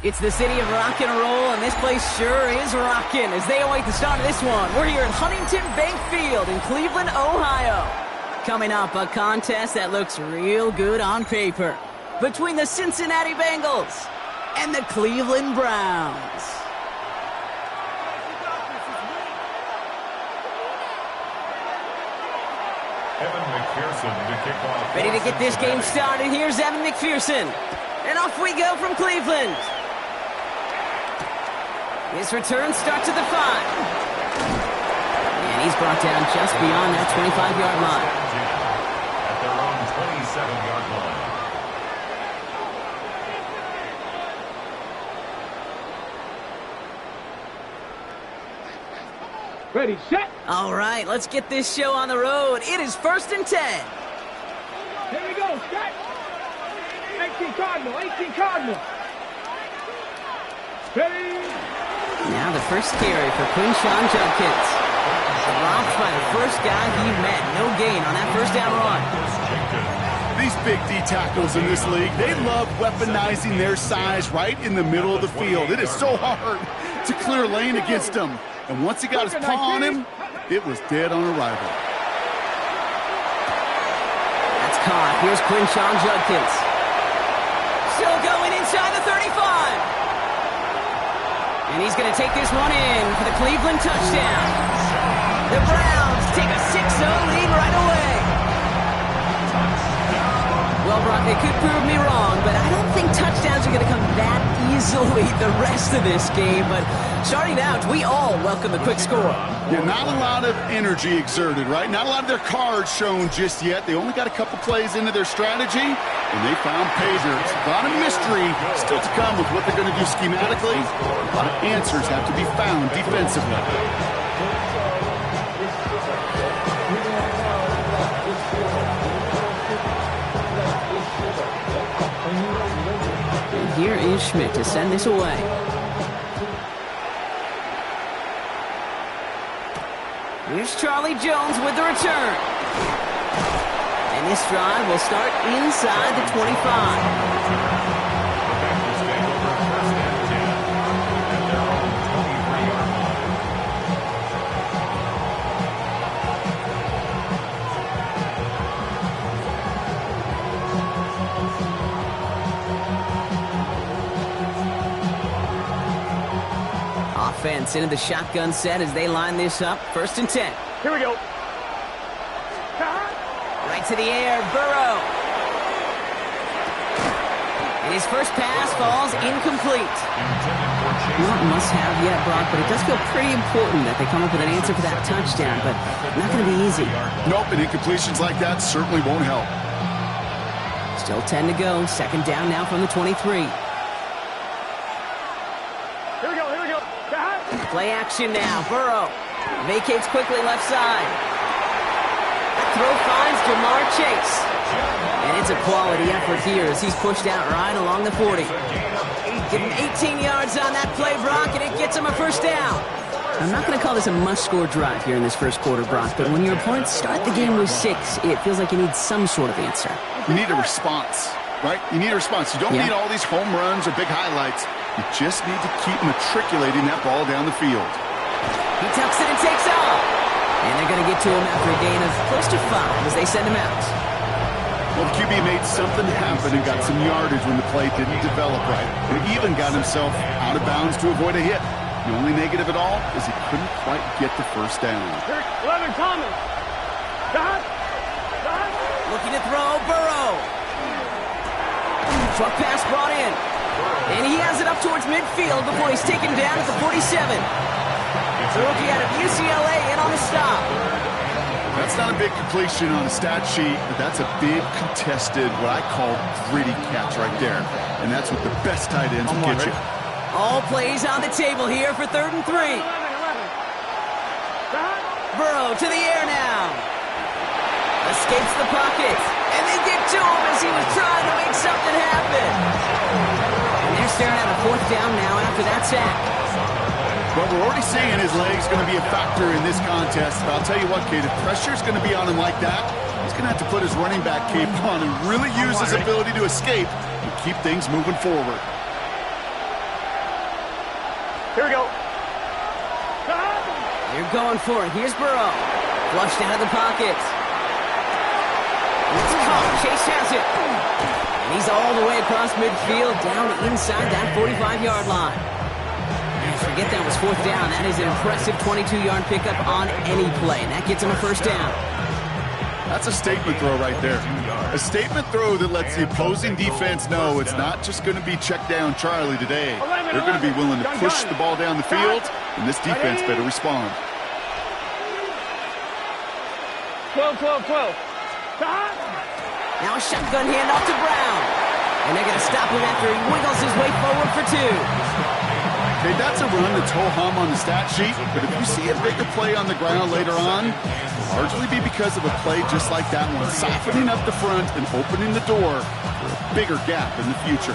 It's the city of rock and roll, and this place sure is rocking as they await the start of this one. We're here at Huntington Bank Field in Cleveland, Ohio. Coming up, a contest that looks real good on paper between the Cincinnati Bengals and the Cleveland Browns. Evan McPherson to kick off. Ready to get this game started. Here's Evan McPherson. And off we go from Cleveland. His return starts at the 5. And he's brought down just beyond that 25-yard line. At their own 27-yard line. Ready, set. All right, let's get this show on the road. It is 1st and 10. Here we go, set. 18 Cardinal, 18 Cardinal. Ready. Now the first carry for Quinshawn Judkins. Dropped by the first guy he met. No gain on that first down run. These big D tackles in this league, they love weaponizing their size right in the middle of the field. It is so hard to clear lane against them. And once he got his paw on him, it was dead on arrival. That's caught. Here's Quinshawn Judkins. Still going inside the 35. And he's going to take this one in for the Cleveland touchdown. The Browns take a 6-0 lead right away. Well, Brock, they could prove me wrong, but I don't think touchdowns are going to come that easily the rest of this game. But starting out, we all welcome a quick score. Yeah, not a lot of energy exerted, right? Not a lot of their cards shown just yet. They only got a couple plays into their strategy, and they found pay dirt. A lot of mystery still to come with what they're going to do schematically. A lot of answers have to be found defensively. And here is Schmidt to send this away. Here's Charlie Jones with the return. And this drive will start inside the 25. Offense into the shotgun set as they line this up. 1st and 10. Here we go. Right to the air, Burrow. And his first pass falls incomplete. Not must have yet, Brock, but it does feel pretty important that they come up with an answer for that touchdown, but not going to be easy. Nope, and incompletions like that certainly won't help. Still 10 to go. 2nd down now from the 23. Here we go, here we go. Play action now. Burrow vacates quickly left side. That throw finds Jamar Chase. And it's a quality effort here as he's pushed out right along the 40. Give him 18 yards on that play, Brock, and it gets him a 1st down. I'm not going to call this a must-score drive here in this 1st quarter, Brock, but when your opponents start the game with 6, it feels like you need some sort of answer. You need a response, right? You need a response. You don't need all these home runs or big highlights. You just need to keep matriculating that ball down the field. He tucks it and takes off. And they're going to get to him after a gain of close to 5 as they send him out. Well, the QB made something happen and got some yardage when the play didn't develop right. And even got himself out of bounds to avoid a hit. The only negative at all is he couldn't quite get the 1st down. 11 Thomas. Looking to throw, Burrow. Truck pass brought in. And he has it up towards midfield before he's taken down at the 47. The rookie out of UCLA in on the stop. That's not a big completion on a stat sheet, but that's a big contested, what I call gritty catch right there. And that's what the best tight ends will get you. All plays on the table here for 3rd and 3. Burrow to the air now. Escapes the pocket. And they get to him as he was trying to make something happen. And they're staring at a 4th down now after that sack. Well, we're already seeing his leg's going to be a factor in this contest. But I'll tell you what, Kate, if pressure's going to be on him like that, he's going to have to put his running back cape on and really use his ability to escape and keep things moving forward. Here we go. They're going for it. Here's Burrow. Flushed out of the pocket. It's caught. Chase has it. And he's all the way across midfield, down inside that 45-yard line. And forget that was fourth down. That is an impressive 22-yard pickup on any play. And that gets him a first down. That's a statement throw right there. A statement throw that lets the opposing defense know it's not just going to be check down Charlie today. They're going to be willing to push the ball down the field, and this defense better respond. 12, 12, 12. Now a shotgun handoff to Brown. And they're going to stop him after he wiggles his way forward for two. Okay, that's a run that's ho-hum on the stat sheet, but if you see a bigger play on the ground later on, largely be because of a play just like that one, softening up the front and opening the door for a bigger gap in the future.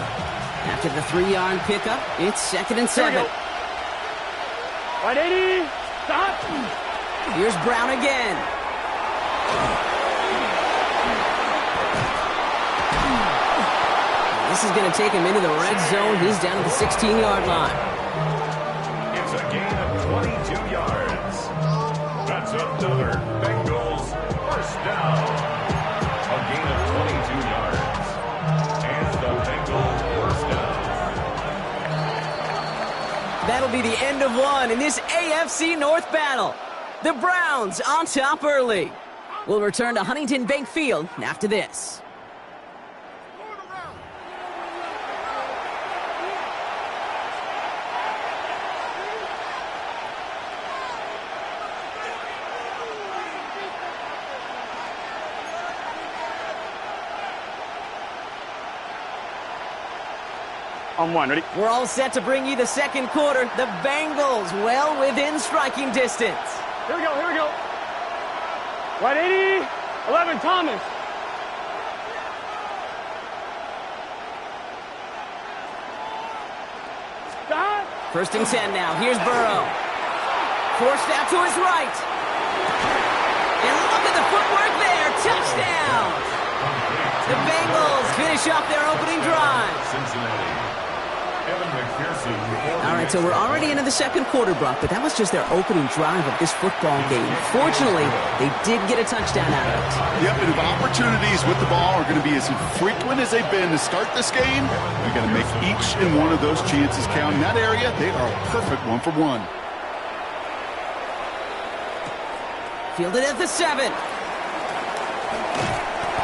After the 3-yard pickup, it's 2nd and 7. 180. Stop. Here's Brown again. This is going to take him into the red zone. He's down at the 16-yard line. It's a gain of 22 yards. That's another Bengals first down. A gain of 22 yards. And the Bengals first down. That'll be the end of one in this AFC North battle. The Browns on top early. We'll return to Huntington Bank Field after this. On one, ready? We're all set to bring you the second quarter. The Bengals well within striking distance. Here we go, here we go. 180. 11, Thomas. Stop. 1st and 10 now. Here's Burrow. Forced out to his right. And look at the footwork there. Touchdown. The Bengals finish off their opening drive. Cincinnati. Evan McPherson. All right, so we're already into the second quarter, Brock, but that was just their opening drive of this football game. Fortunately, they did get a touchdown out of it. Yep, and if opportunities with the ball are going to be as infrequent as they've been to start this game, they're going to make each and one of those chances count. In that area, they are a perfect 1-for-1. Fielded at the 7.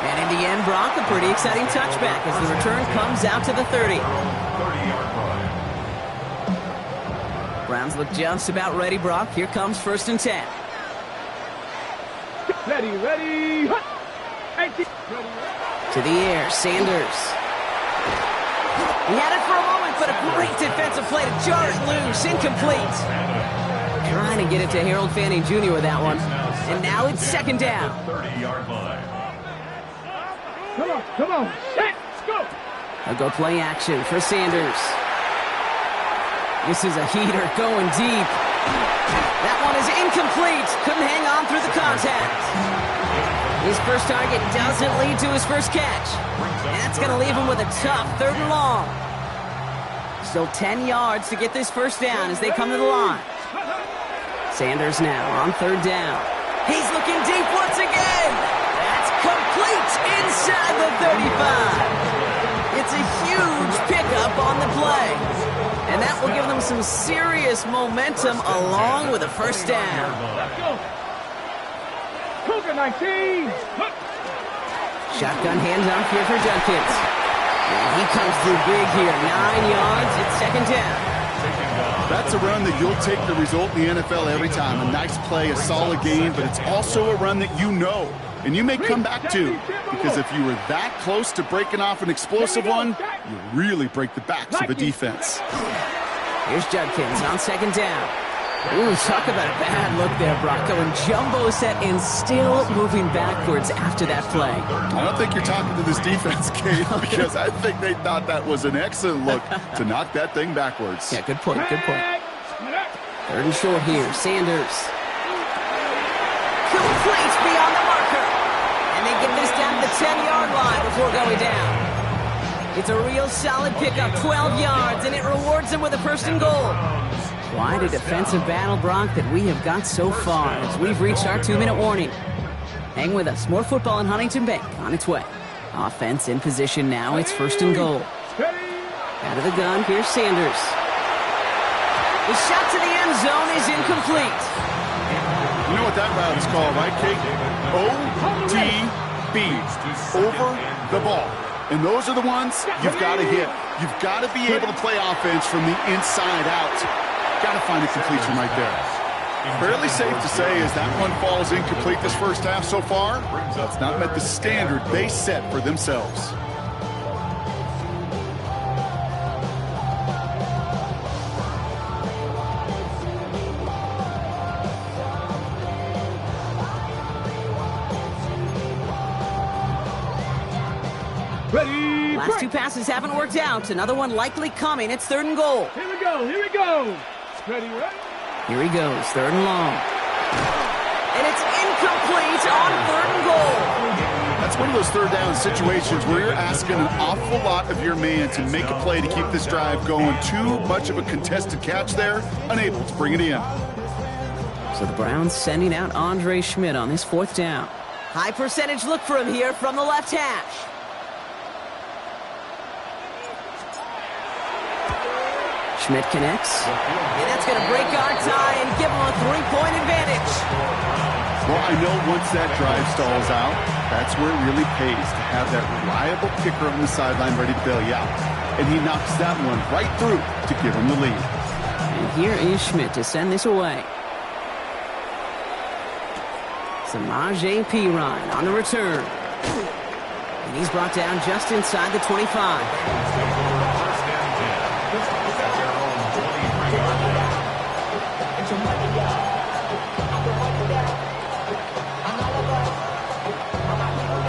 And in the end, Brock, a pretty exciting touchback as the return comes out to the 30. 30-yard line. Browns look just about ready, Brock. Here comes 1st and 10. Ready, ready. To the air, Sanders. He had it for a moment, but a great defensive play to jar it loose. Incomplete. Trying to get it to Harold Fanning Jr. with that one. And now it's 2nd down. 30-yard line. Come on. Let's go. They'll go play action for Sanders. This is a heater going deep. That one is incomplete. Couldn't hang on through the contact. His first target doesn't lead to his first catch. And that's going to leave him with a tough 3rd and long. Still 10 yards to get this first down as they come to the line. Sanders now on 3rd down. He's looking deep once again. That's complete inside the 35. It's a huge pickup on the play. And that will give them some serious momentum along with a first down. Let's go. Cougar 19. Shotgun handoff here for Judkins. And he comes through big here. 9 yards. It's 2nd down. That's a run that you'll take the result in the NFL every time. A nice play, a solid game, but it's also a run that you know and you may come back to, because if you were that close to breaking off an explosive one, you really break the backs of the defense. Here's Judkins on 2nd down. Ooh, talk about a bad look there, Brock. Going jumbo set and still moving backwards after that play. I don't think you're talking to this defense, Kate, because I think they thought that was an excellent look to knock that thing backwards. Yeah, good point, good point. 3rd and short here, Sanders. Complete beyond the marker. And they get this down to the 10-yard line before going down. It's a real solid pickup, 12 yards, and it rewards them with a 1st and goal. Quite a defensive battle, Brock, that we have got so far as we've reached our 2-minute warning. Hang with us. More football in Huntington Bank on its way. Offense in position now. It's 1st and goal. Out of the gun, here's Sanders. The shot to the end zone is incomplete. You know what that route is called, right, Kate? OTB, over the ball. And those are the ones you've got to hit. You've got to be able to play offense from the inside out. Got to find a completion right there. Fairly safe to say as that one falls incomplete this first half so far, that's not met the standard they set for themselves. Ready, Last 2 passes haven't worked out. Another one likely coming. It's 3rd and goal. Here we go, here we go. Ready, right? Here he goes, 3rd and long. And it's incomplete on 3rd and goal. That's one of those 3rd down situations where you're asking an awful lot of your man to make a play to keep this drive going. Too much of a contested catch there, unable to bring it in. So the Browns sending out Andre Schmidt on this 4th down. High percentage look for him here from the left hash. Schmidt connects, and that's going to break our tie and give him a 3-point advantage. Well, I know once that drive stalls out, that's where it really pays to have that reliable kicker on the sideline ready to bail you out. And he knocks that one right through to give him the lead. And here is Schmidt to send this away. Samaje Perine on the return. And he's brought down just inside the 25.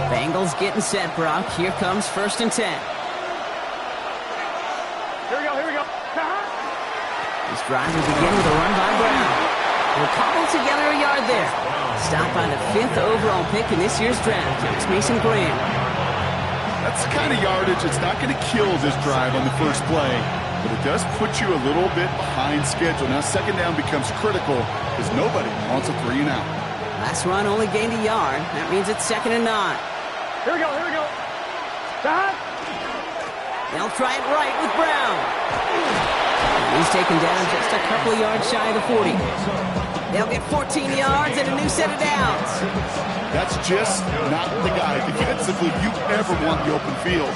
Bengals getting set, Brock. Here comes 1st and 10. Here we go, here we go. This drive will begin with a run by Brown. We'll cobble together a yard there. Stopped by the 5th overall pick in this year's draft. It's Mason Graham. That's the kind of yardage that's not going to kill this drive on the first play, but it does put you a little bit behind schedule. Now 2nd down becomes critical because nobody wants a 3 and out. Last run only gained a yard. That means it's 2nd and 9. Here we go, here we go. They'll try it right with Brown. And he's taken down just a couple of yards shy of the 40. They'll get 14 yards and a new set of downs. That's just not the guy defensively you ever want the open field.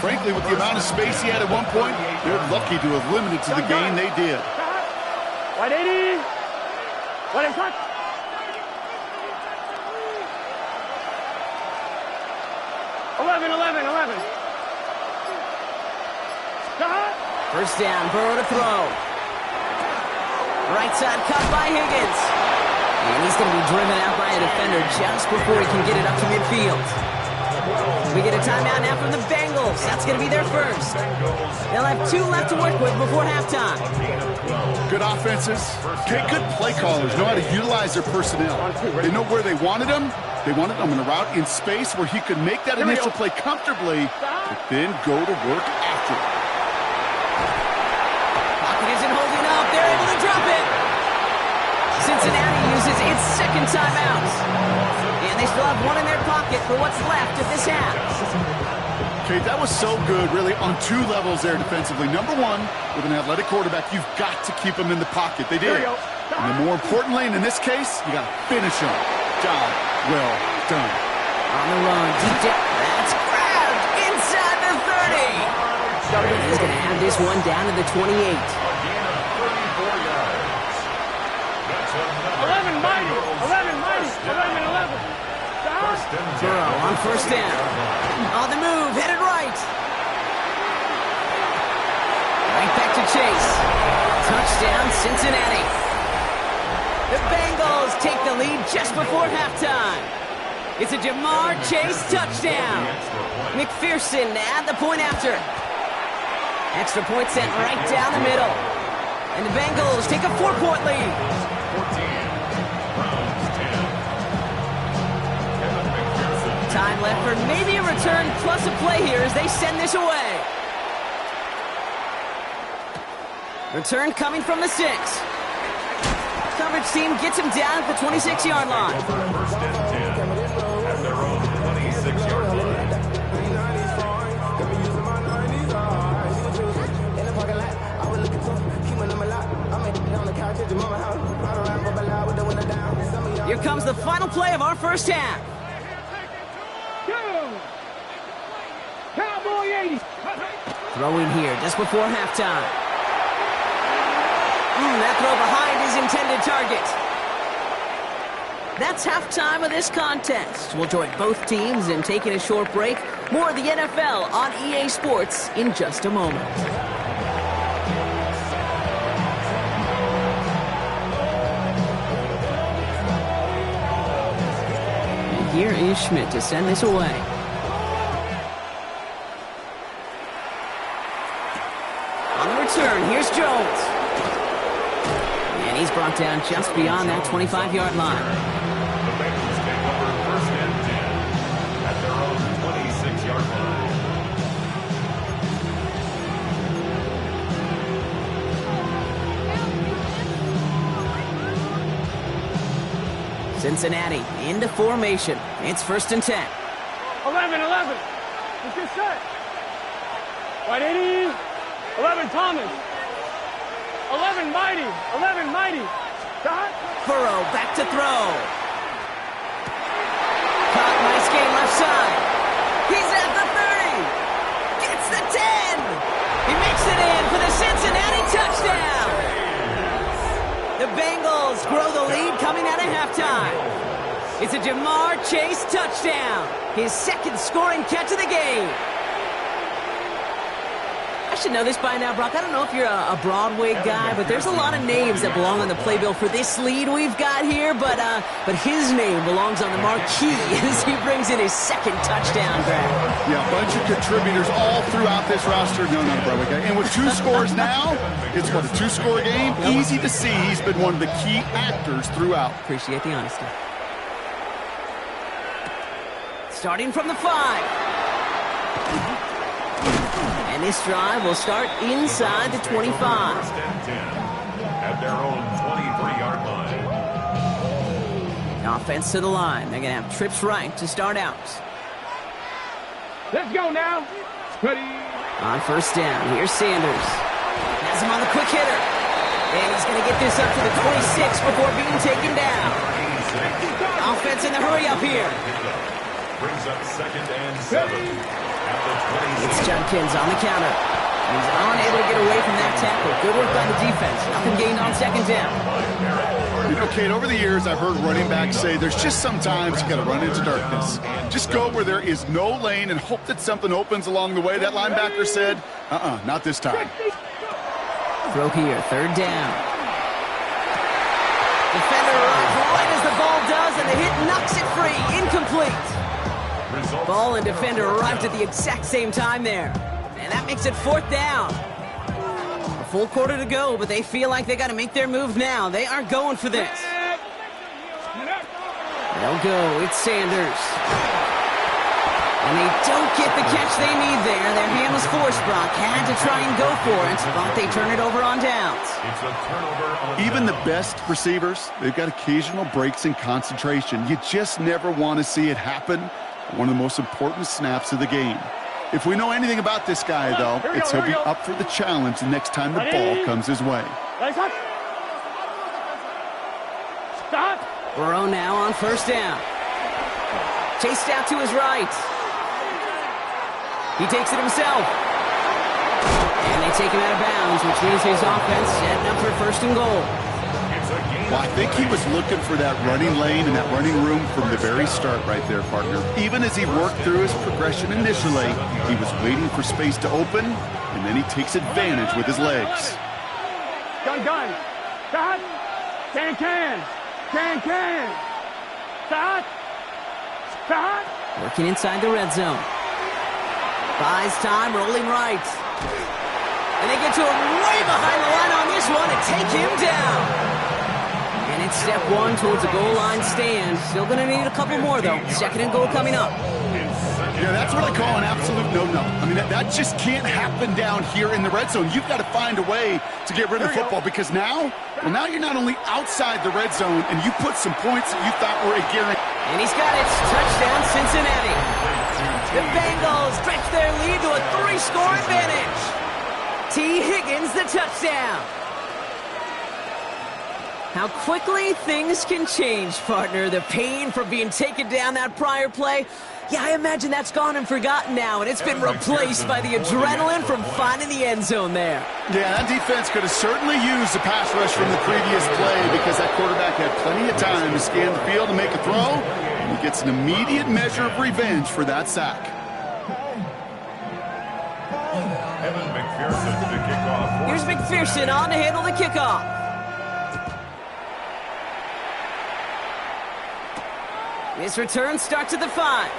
Frankly, with the amount of space he had at one point, they're lucky to have limited to the gain they did. 180. 180. 11. 1st down, Burrow to throw. Right side cut by Higgins. And he's going to be driven out by a defender just before he can get it up to midfield. We get a timeout now from the Bengals. That's going to be their first. They'll have 2 left to work with before halftime. Good offenses. Good play callers know how to utilize their personnel. They know where they wanted them. They wanted him in a route in space where he could make that initial play comfortably, but then go to work after it. Pocket isn't holding up. They're able to drop it. Cincinnati uses its 2nd timeout. And they still have one in their pocket for what's left of this half. Okay, that was so good, really, on 2 levels there defensively. Number 1, with an athletic quarterback, you've got to keep him in the pocket. They did. And then more importantly, and in this case, you got to finish him. Job well done. On the run, deep down. That's grabbed inside the 30. He's going to have this one down to the 28. 11 mighty. 11. Burrow on 1st down. On the move, headed right. Right back to Chase. Touchdown, Cincinnati. The Bengals take the lead just before halftime. It's a Jamar Chase touchdown. McPherson at the point after. Extra point sent right down the middle. And the Bengals take a 4-point lead. 14, Time left for maybe a return plus a play here as they send this away. Return coming from the 6. Coverage team gets him down at the 26-yard line. First and 10 at their own 26-yard line. Here comes the final play of our first half. Cowboy 80. Throwing here just before halftime. That throw behind his intended target. That's halftime of this contest. We'll join both teams in taking a short break. More of the NFL on EA Sports in just a moment. And here is Schmidt to send this away. On the return, here's Jones. And he's brought down just beyond that 25-yard line. The Bengals take over first and 10 at their own 26-yard line. Cincinnati into formation. It's first and 10. 11. What's your set? Right 80. 11 Thomas. 11 Mighty. 11 Mighty. Dot. Burrow back to throw. Caught, nice game left side. He's at the 30. Gets the 10. He makes it in for the Cincinnati touchdown. The Bengals grow the lead coming out of halftime. It's a Jamar Chase touchdown. His second scoring catch of the game. I should know this by now, Brock. I don't know if you're a Broadway guy, but there's a lot of names that belong on the playbill for this lead we've got here, but his name belongs on the marquee as he brings in his second touchdown grab. Yeah, a bunch of contributors all throughout this roster. No, not a Broadway guy. And with 2 scores now, it's what, a 2-score game? Easy to see he's been one of the key actors throughout. Appreciate the honesty. Starting from the 5. And this drive will start inside the 25. First and 10 at their own 23-yard line. Offense to the line. They're going to have trips right to start out. Let's go now. Ready. On first down, here's Sanders. Has him on the quick hitter. And he's going to get this up to the 26 before being taken down. Offense in the hurry up here. Brings up second and 7. It's Judkins on the counter. He's unable to get away from that tackle. Good work by the defense. Nothing gained on second down. You know, Kate, over the years, I've heard running backs say there's just sometimes you got to run into darkness. Just go where there is no lane and hope that something opens along the way. That linebacker said, not this time. Throw here, third down. Defender arrives right as the ball does, and the hit knocks it free. Incomplete. Ball and defender arrived at the exact same time there. And that makes it fourth down. A full quarter to go, but they feel like they got to make their move now. They aren't going for this. They'll go. It's Sanders. And they don't get the catch they need there. Their hand was forced, Brock. Had to try and go for it, but they turn it over on downs. It's a turnover on Even the best receivers, they've got occasional breaks in concentration. You just never want to see it happen. One of the most important snaps of the game. If we know anything about this guy, though, it's he'll be up for the challenge the next time the ball comes his way. Stop. Burrow now on first down. Chased out to his right. He takes it himself. And they take him out of bounds, which means his offense setting up for first and goal. Well, I think he was looking for that running lane and that running room from the very start right there, partner. Even as he worked through his progression initially, he was waiting for space to open, and then he takes advantage with his legs. Gun. Stop. Can. Stop. Working inside the red zone. Buys time, rolling right. And they get to him way behind the line on this one and take him down. And it's step one towards a goal line stand. Still going to need a couple more, though. Second and goal coming up. Yeah, that's what I call an absolute no-no. I mean, that just can't happen down here in the red zone. You've got to find a way to get rid of the football because now you're not only outside the red zone and you put some points that you thought were a guarantee. And he's got it. Touchdown, Cincinnati. The Bengals stretch their lead to a 3-score advantage. T. Higgins, the touchdown. How quickly things can change, partner. The pain from being taken down that prior play, yeah, I imagine that's gone and forgotten now, and it's been replaced by the adrenaline from finding the end zone there. Yeah, that defense could have certainly used the pass rush from the previous play because that quarterback had plenty of time to scan the field and make a throw, and he gets an immediate measure of revenge for that sack. Here's McPherson on to handle the kickoff. This return starts at the 5.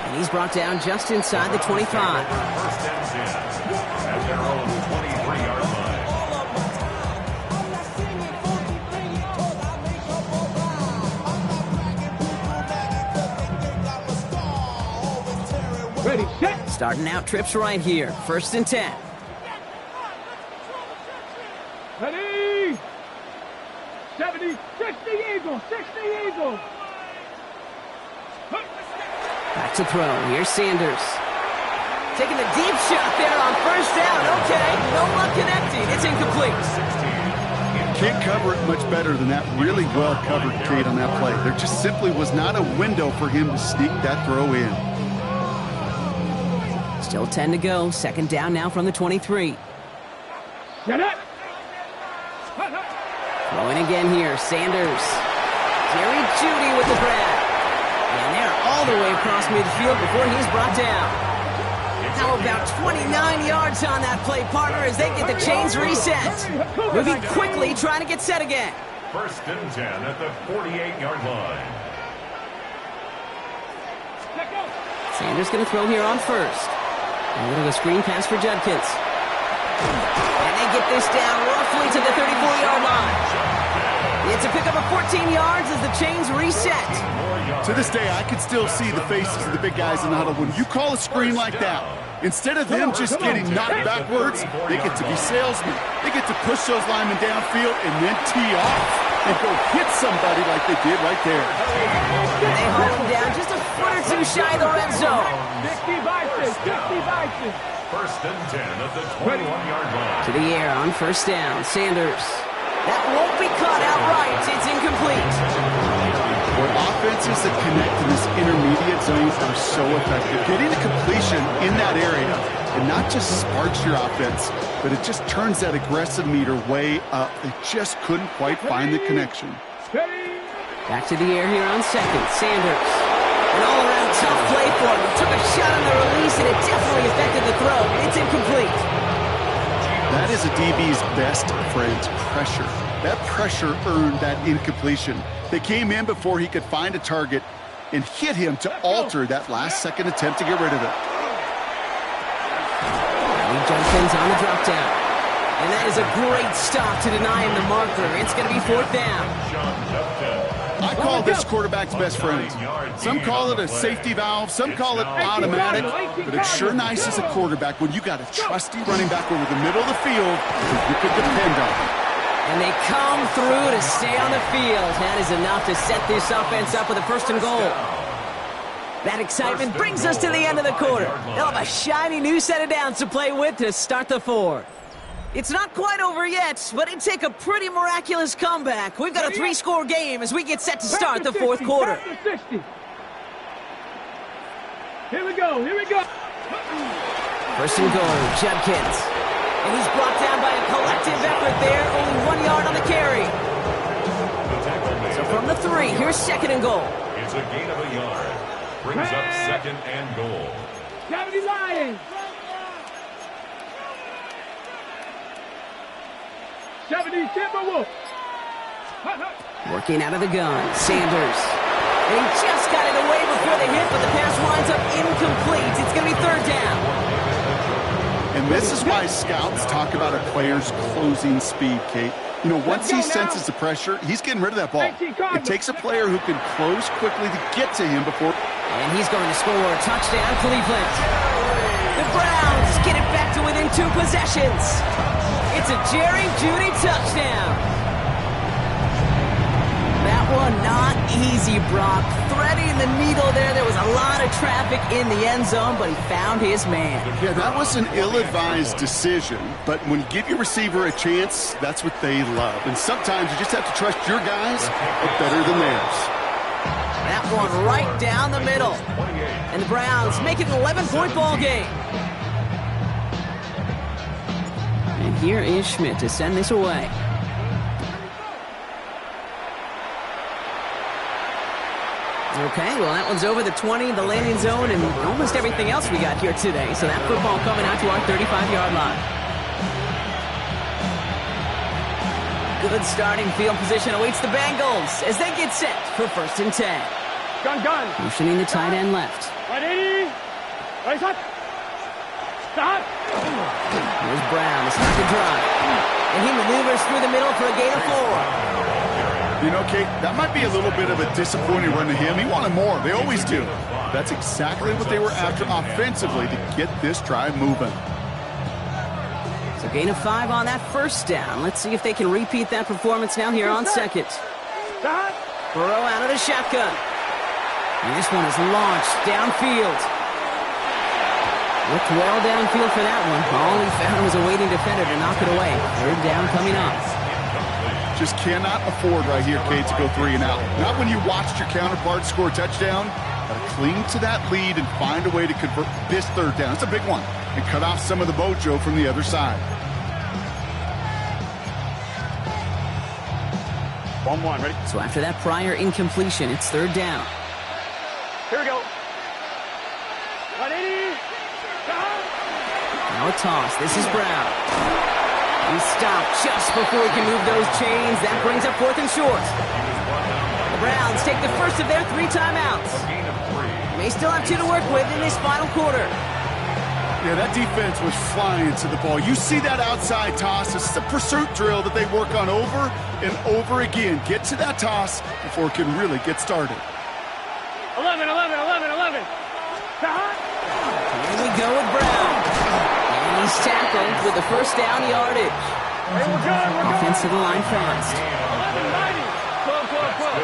And he's brought down just inside the 25. First and 10 at their own 23-yard line. Ready, set. Starting out trips right here. First and 10. Ready. 70, 60 Eagles, 60 Eagles. Back to throw. Here's Sanders. Taking the deep shot there on first down. Okay, no luck connecting. It's incomplete. Can't cover it much better than that. Really well covered, Kate, on that play. There just simply was not a window for him to sneak that throw in. Still 10 to go. Second down now from the 23. Get up. Throwing again here. Sanders. Jerry Jeudy with the grab. And they're all the way across midfield before he's brought down. How about 29 yards on that play, partner, as they get the chains reset. Moving quickly, trying to get set again. First and 10 at the 48-yard line. Sanders going to throw here on first. A little of a screen pass for Judkins. And they get this down roughly to the 34-yard line. It's a pickup of 14 yards as the chains reset. To this day, I can still see the faces of the big guys in the huddle. When you call a screen like that, instead of them just getting knocked backwards, they get to be salesmen. They get to push those linemen downfield and then tee off and go hit somebody like they did right there. And they haul him down just a foot or two shy of the red zone. 50 Vikings, 50 Vikings. First and 10 at the 21-yard line. To the air on first down. Sanders. That won't be caught outright. It's incomplete. Where offenses that connect in this intermediate zone are so effective. Getting a completion in that area, and not just sparks your offense, but it just turns that aggressive meter way up. They just couldn't quite find the connection. Back to the air here on second. Sanders. An all-around tough play for him. He took a shot on the release, and it definitely affected the throw. It's incomplete. That is a DB's best friend, pressure. That pressure earned that incompletion. They came in before he could find a target and hit him to alter that last-second attempt to get rid of it. Judkins on the drop down. And that is a great stop to deny him the marker. It's going to be fourth down. I call this quarterback's best friend. Some call it a safety valve, some call it automatic, but it's sure nice as a quarterback when you got a trusty running back over the middle of the field that you can depend on. And they come through to stay on the field. That is enough to set this offense up with a first and goal. That excitement brings us to the end of the quarter. They'll have a shiny new set of downs to play with to start the fourth. It's not quite over yet, but it'd take a pretty miraculous comeback. We've got a 3-score game as we get set to start the fourth quarter. Here we go, here we go. First and goal, Judkins. And he's brought down by a collective effort there, only 1 yard on the carry. So from the 3, here's second and goal. It's a gain of a yard. Brings up second and goal. 70 Lions. 70 Timberwolves. Working out of the gun, Sanders. And he just got it away before the hit, but the pass winds up incomplete. It's going to be third down. And this is why scouts talk about a player's closing speed, Kate. You know, once he senses the pressure, he's getting rid of that ball. It takes a player who can close quickly to get to him before. And he's going to score. Touchdown, Cleveland. The Browns get it back to within 2 possessions. It's a Jerry Jeudy touchdown. That one not easy, Brock. Threading the needle there. There was a lot of traffic in the end zone, but he found his man. Yeah, that was an ill-advised decision, but when you give your receiver a chance, that's what they love. And sometimes you just have to trust your guys are better than theirs. That one right down the middle. And the Browns make it an 11-point ball game. And here is Schmidt to send this away. Okay, well, that one's over the 20, the landing zone, and almost everything else we got here today. So that football coming out to our 35-yard line. Good starting field position awaits the Bengals as they get set for 1st and 10. Gun. Motioning the tight end left. 180. Right shot. Stop. Here's Brown to start the drive. And he maneuvers through the middle for a gain of 4. You know, Kate, that might be a little bit of a disappointing run to him. He wanted more. They always do. That's exactly what they were after offensively to get this drive moving. So gain of 5 on that 1st down. Let's see if they can repeat that performance now here on 2nd. Burrow out of the shotgun. And this one is launched downfield. Looked well downfield for that one. All he found was a waiting defender to knock it away. 3rd down coming up. Just cannot afford right here, Kate, to go 3 and out. Not when you watched your counterpart score a touchdown. Gotta cling to that lead and find a way to convert this 3rd down. It's a big one. And cut off some of the mojo from the other side. 1-1, ready? So after that prior incompletion, it's 3rd down. Here we go. 180. Now a toss. This is Brown. He stopped just before he can move those chains. That brings up 4th and short. The Browns take the first of their 3 timeouts. May still have 2 to work with in this final quarter. Yeah, that defense was flying to the ball. You see that outside toss. This is a pursuit drill that they work on over and over again. Get to that toss before it can really get started. 11. Here we go with Brown. And he's tackled with the 1st down yardage. Hey, we're good. Offense to the line fast. 11-90. 12.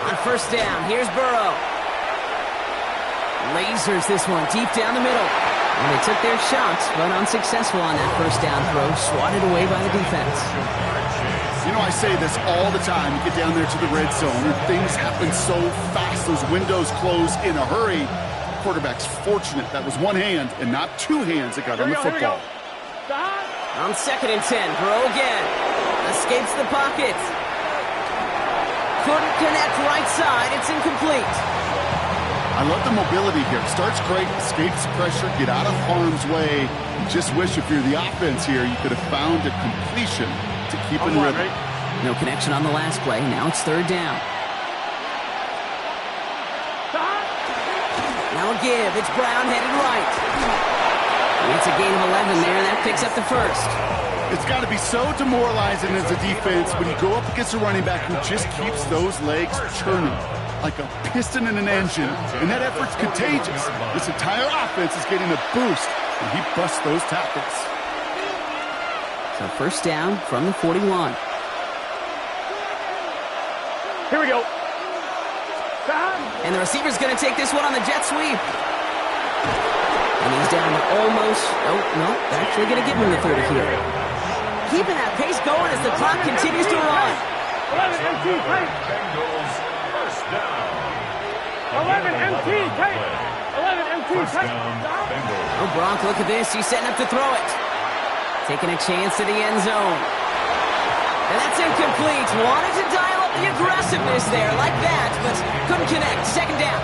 On 1st down, here's Burrow. Lasers this one deep down the middle. And they took their shots, but unsuccessful on that 1st down throw. Swatted away by the defense. You know, I say this all the time. You get down there to the red zone, and things happen so fast. Those windows close in a hurry. Quarterback's fortunate that was 1 hand and not 2 hands that got on the football. On 2nd and 10, Burrow again. Escapes the pocket. Couldn't connect right side. It's incomplete. I love the mobility here. Starts great, escapes pressure, get out of harm's way. You just wish if you're the offense here, you could have found a completion to keep in rhythm. No connection on the last play. Now it's 3rd down. Now a give. It's Brown headed right. It's a gain of 11 there. That picks up the 1st. It's got to be so demoralizing as a defense when you go up against a running back who just keeps those legs churning like a piston in an engine, and that effort's contagious. This entire offense is getting a boost, and he busts those tackles. So 1st down from the 41. Here we go. And the receiver's going to take this one on the jet sweep. And he's down to almost, no, actually going to give him the 30 here. Keeping that pace going as the clock continues to run. 11 MT, tight. Bengals, 1st down. 11 MT, tight. 11 MT, tight. Oh, Bronk, look at this. He's setting up to throw it. Taking a chance to the end zone. And that's incomplete. Wanted to dial up the aggressiveness there like that, but couldn't connect. 2nd down.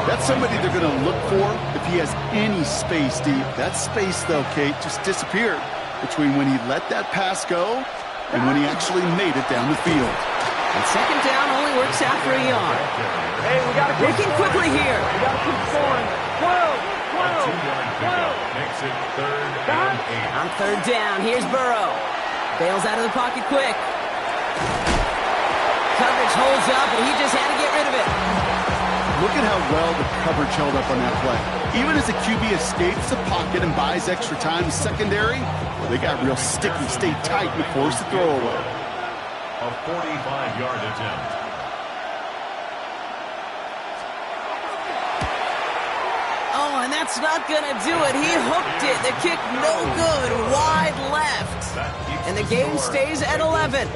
That's somebody they're going to look for if he has any space deep. That space, though, Kate, just disappeared between when he let that pass go and when he actually made it down the field. And 2nd down only works out for a yard. Hey, we got to keep Working quickly here. We got to keep scoring. 12. 2-yard pickup makes it 3rd and 8. On 3rd down, here's Burrow. Bails out of the pocket quick. Coverage holds up, and he just had to get rid of it. Look at how well the coverage held up on that play. Even as the QB escapes the pocket and buys extra time in secondary, well, they got real sticky, stayed tight, and forced the throwaway. A 45-yard attempt. Oh, and that's not going to do it. He hooked it. The kick no good, wide left. And the game stays at 11.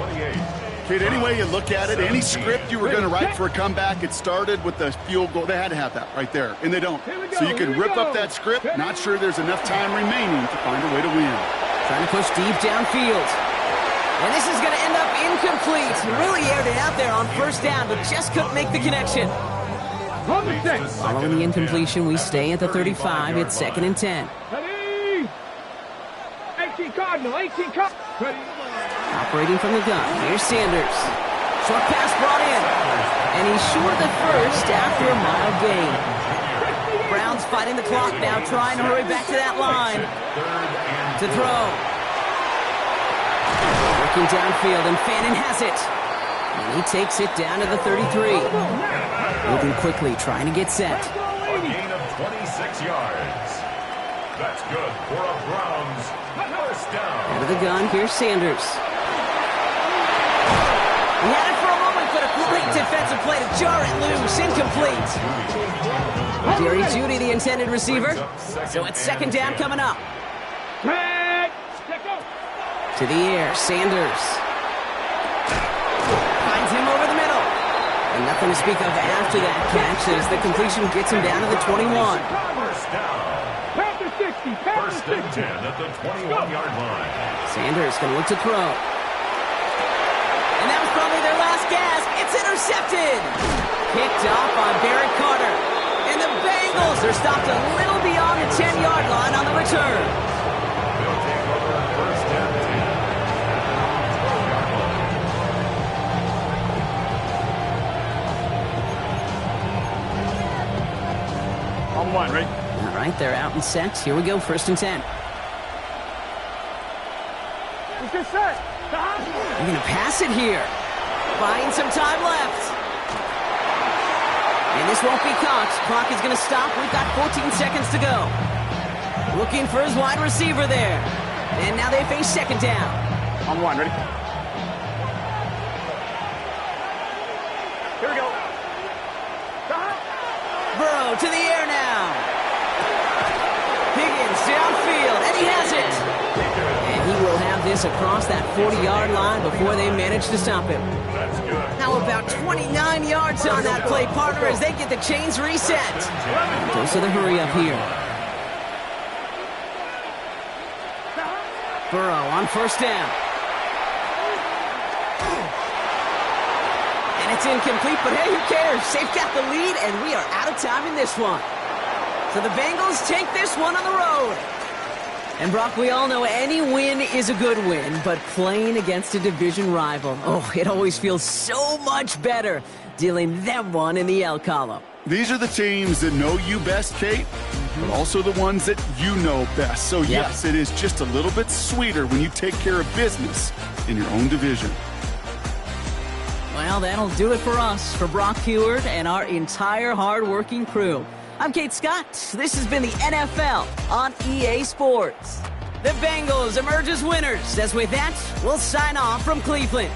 Kid, any way you look at it, any script you were going to write for a comeback, it started with the field goal. They had to have that right there, and they don't. So you can rip up that script. Not sure there's enough time remaining to find a way to win. Trying to push deep downfield. And this is going to end up incomplete. Really aired it out there on first down, but just couldn't make the connection. Following the incompletion, we stay at the 35. It's 2nd and 10. 18 Cardinal, 18 Cardinal. Operating from the gun, here's Sanders. Short pass brought in. And he's short the first after a mild gain. Browns fighting the clock now, trying to hurry back to that line. To throw. Working downfield, and Fannin has it. And he takes it down to the 33. Moving quickly, trying to get set. A gain of 26 yards. That's good for a Browns first down. Out of the gun, here's Sanders. He had it for a moment, but a great defensive play to jar it loose. Incomplete. Jerry Jeudy, the intended receiver. So it's 2nd down coming up. To the air, Sanders. Finds him over the middle. And nothing to speak of after that catch as the completion gets him down to the 21. First down. First and 10 at the 21-yard line. Sanders going to look to throw. And that was probably their last gasp. It's intercepted. Picked off on Barrett Carter. And the Bengals are stopped a little beyond the 10-yard line on the return. They'll take over first and 10. On one, right? All right, they're out and set. Here we go, 1st and 10. They're going to pass it here. Buying some time left. And this won't be caught. Clock is going to stop. We've got 14 seconds to go. Looking for his wide receiver there. And now they face 2nd down. On one, ready? Here we go. Burrow to the air now. Higgins downfield, and he has it. And he will have this across that 40-yard line before they manage to stop him. That's good. Now about 29 yards on that play, partner, as they get the chains reset. Goes to the hurry up here. Burrow on 1st down. And it's incomplete, but hey, who cares? They've got the lead, and we are out of time in this one. So the Bengals take this one on the road. And Brock, we all know any win is a good win, but playing against a division rival, oh, it always feels so much better dealing them one in the L column. These are the teams that know you best, Kate, but also the ones that you know best. So, yes, it is just a little bit sweeter when you take care of business in your own division. Well, that'll do it for us, for Brock Heward and our entire hard-working crew. I'm Kate Scott. This has been the NFL on EA Sports. The Bengals emerge as winners. As with that, we'll sign off from Cleveland.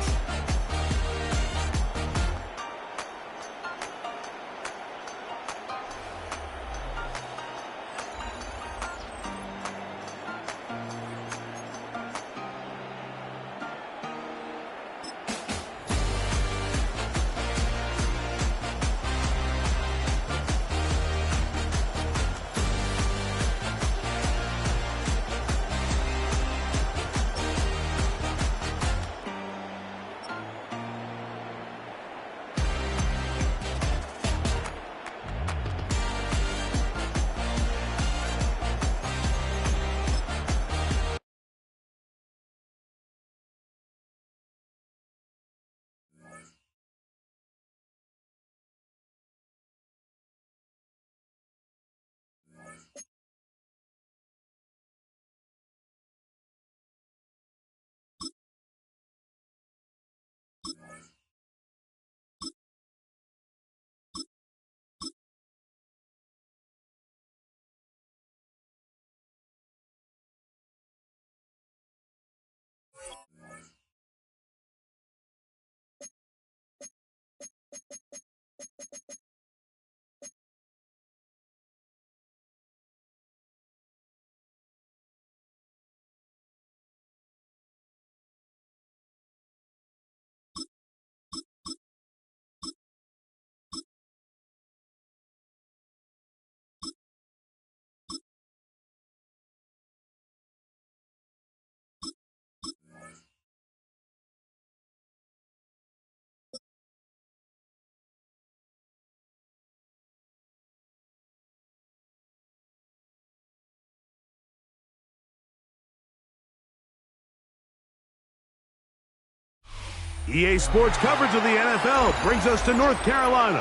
EA Sports coverage of the NFL brings us to North Carolina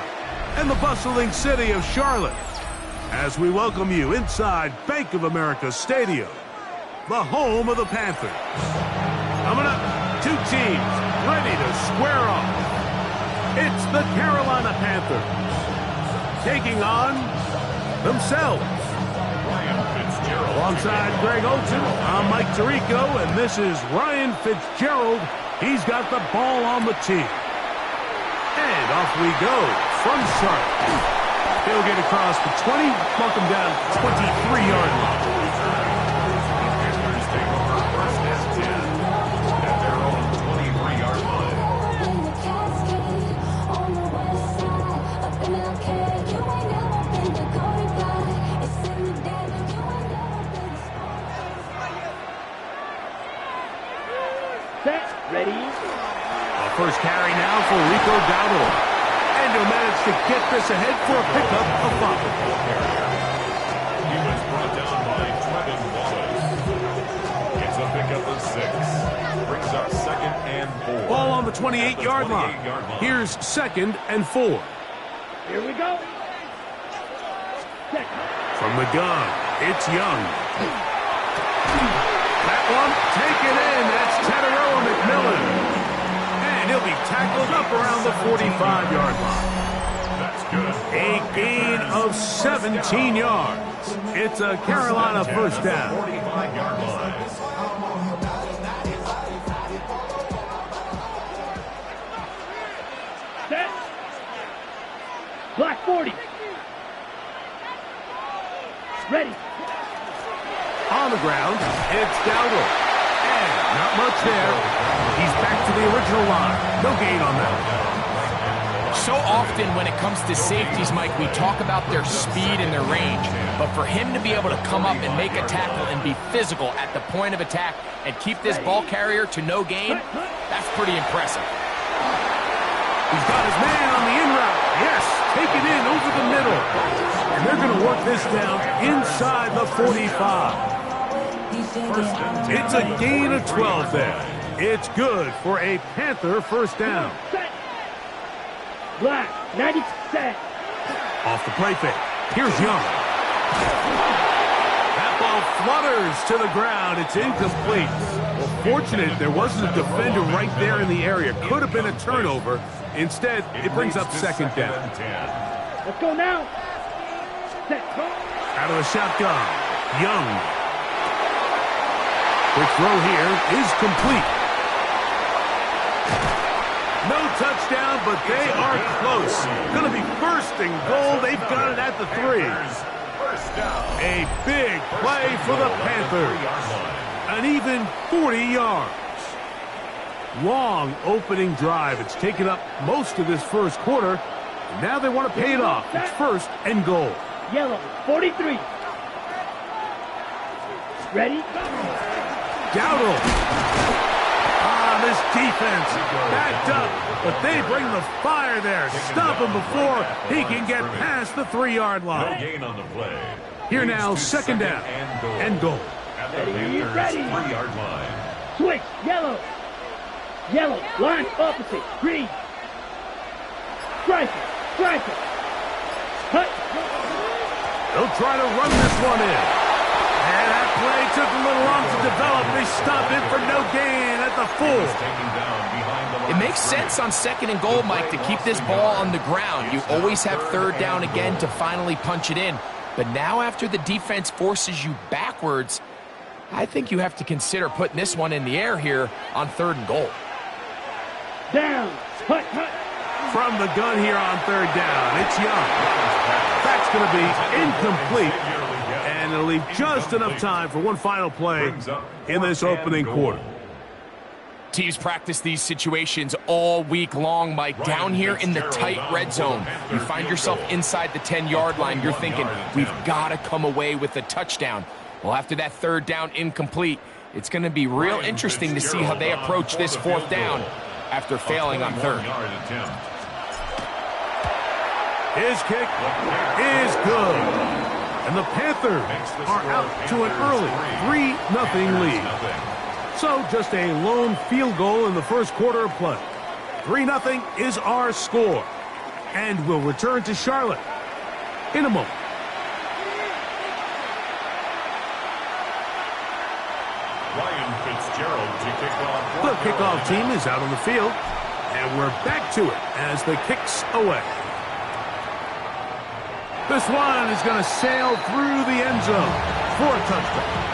and the bustling city of Charlotte as we welcome you inside Bank of America Stadium, the home of the Panthers. Coming up, two teams ready to square off. It's the Carolina Panthers taking on themselves. Alongside Greg Olsen, I'm Mike Tirico, and this is Ryan Fitzgerald. He's got the ball on the tee. And off we go from Charlotte. He'll get across the 20, mark him down 23-yard line. Panthers take over first and 10 at their own 23-yard line. Set, ready. First carry now for Rico Dowdle. And he'll manage to get this ahead for a pickup of 5. He was brought down by Trevin Wallace. Gets a pickup of 6. Brings up 2nd and 4. Ball on the 28-yard line. Here's 2nd and 4. Here we go. Set. From the gun, it's Young. That one taken in. That's Teteroa McMillan. And he'll be tackled up around the 45-yard line. That's good. A gain of 17 yards. It's a Carolina first down. 45-yard line. Set. Black 40. Ready. On the ground, it's Dowdle. And not much there. He's back to the original line. No gain on that. So often when it comes to safeties, Mike, we talk about their speed and their range. But for him to be able to come up and make a tackle and be physical at the point of attack and keep this ball carrier to no gain, that's pretty impressive. He's got his man on the in route. Yes, take it in over the middle. And they're going to work this down inside the 45. It's a gain of 12 there. It's good for a Panther first down. Set. Black 90 set. Off the play fake. Here's Young. That ball flutters to the ground. It's incomplete. Well, fortunate there wasn't a defender right there in the area. Could have been a turnover. Instead, it brings up 2nd down. Let's go now. Set. Out of the shotgun. Young. The throw here is complete. No touchdown, but they are close. Going to be 1st and goal. They've got it at the 3. A big play for the Panthers. An even 40 yards. Long opening drive. It's taken up most of this first quarter. And now they want to pay it off. It's 1st and goal. Yellow 43. Ready? Dowdle. This defense backed up, but they bring the fire there. Stop him before he can get past the 3-yard line. No gain on the play. Here now, 2nd down and goal. At the Panthers' 3-yard line. Switch. Yellow. Yellow. Line opposite. Green. Striker. Striker. Hut. They'll try to run this one in. And that play took a little long to develop. They stopped it for no gain at the 4. It makes sense on 2nd and goal, Mike, to keep this ball on the ground. You always have 3rd down again to finally punch it in. But now after the defense forces you backwards, I think you have to consider putting this one in the air here on 3rd and goal. Down. Hut, hut. From the gun here on 3rd down, it's Young. That's going to be incomplete. And it'll leave just enough time for one final play in this opening quarter. Teams practice these situations all week long, Mike. Down here in the tight red zone, you find yourself inside the 10-yard line. You're thinking, we've got to come away with a touchdown. Well, after that 3rd down incomplete, it's going to be real interesting to see how they approach this 4th down after failing on 3rd. His kick is good. And the Panthers are out to an early 3-0 lead. So just a lone field goal in the first quarter of play. 3-0 is our score. And we'll return to Charlotte in a moment. Ryan Fitzgerald to kick off. The kickoff team is out on the field, and we're back to it as the kick's away. This one is going to sail through the end zone for a touchdown.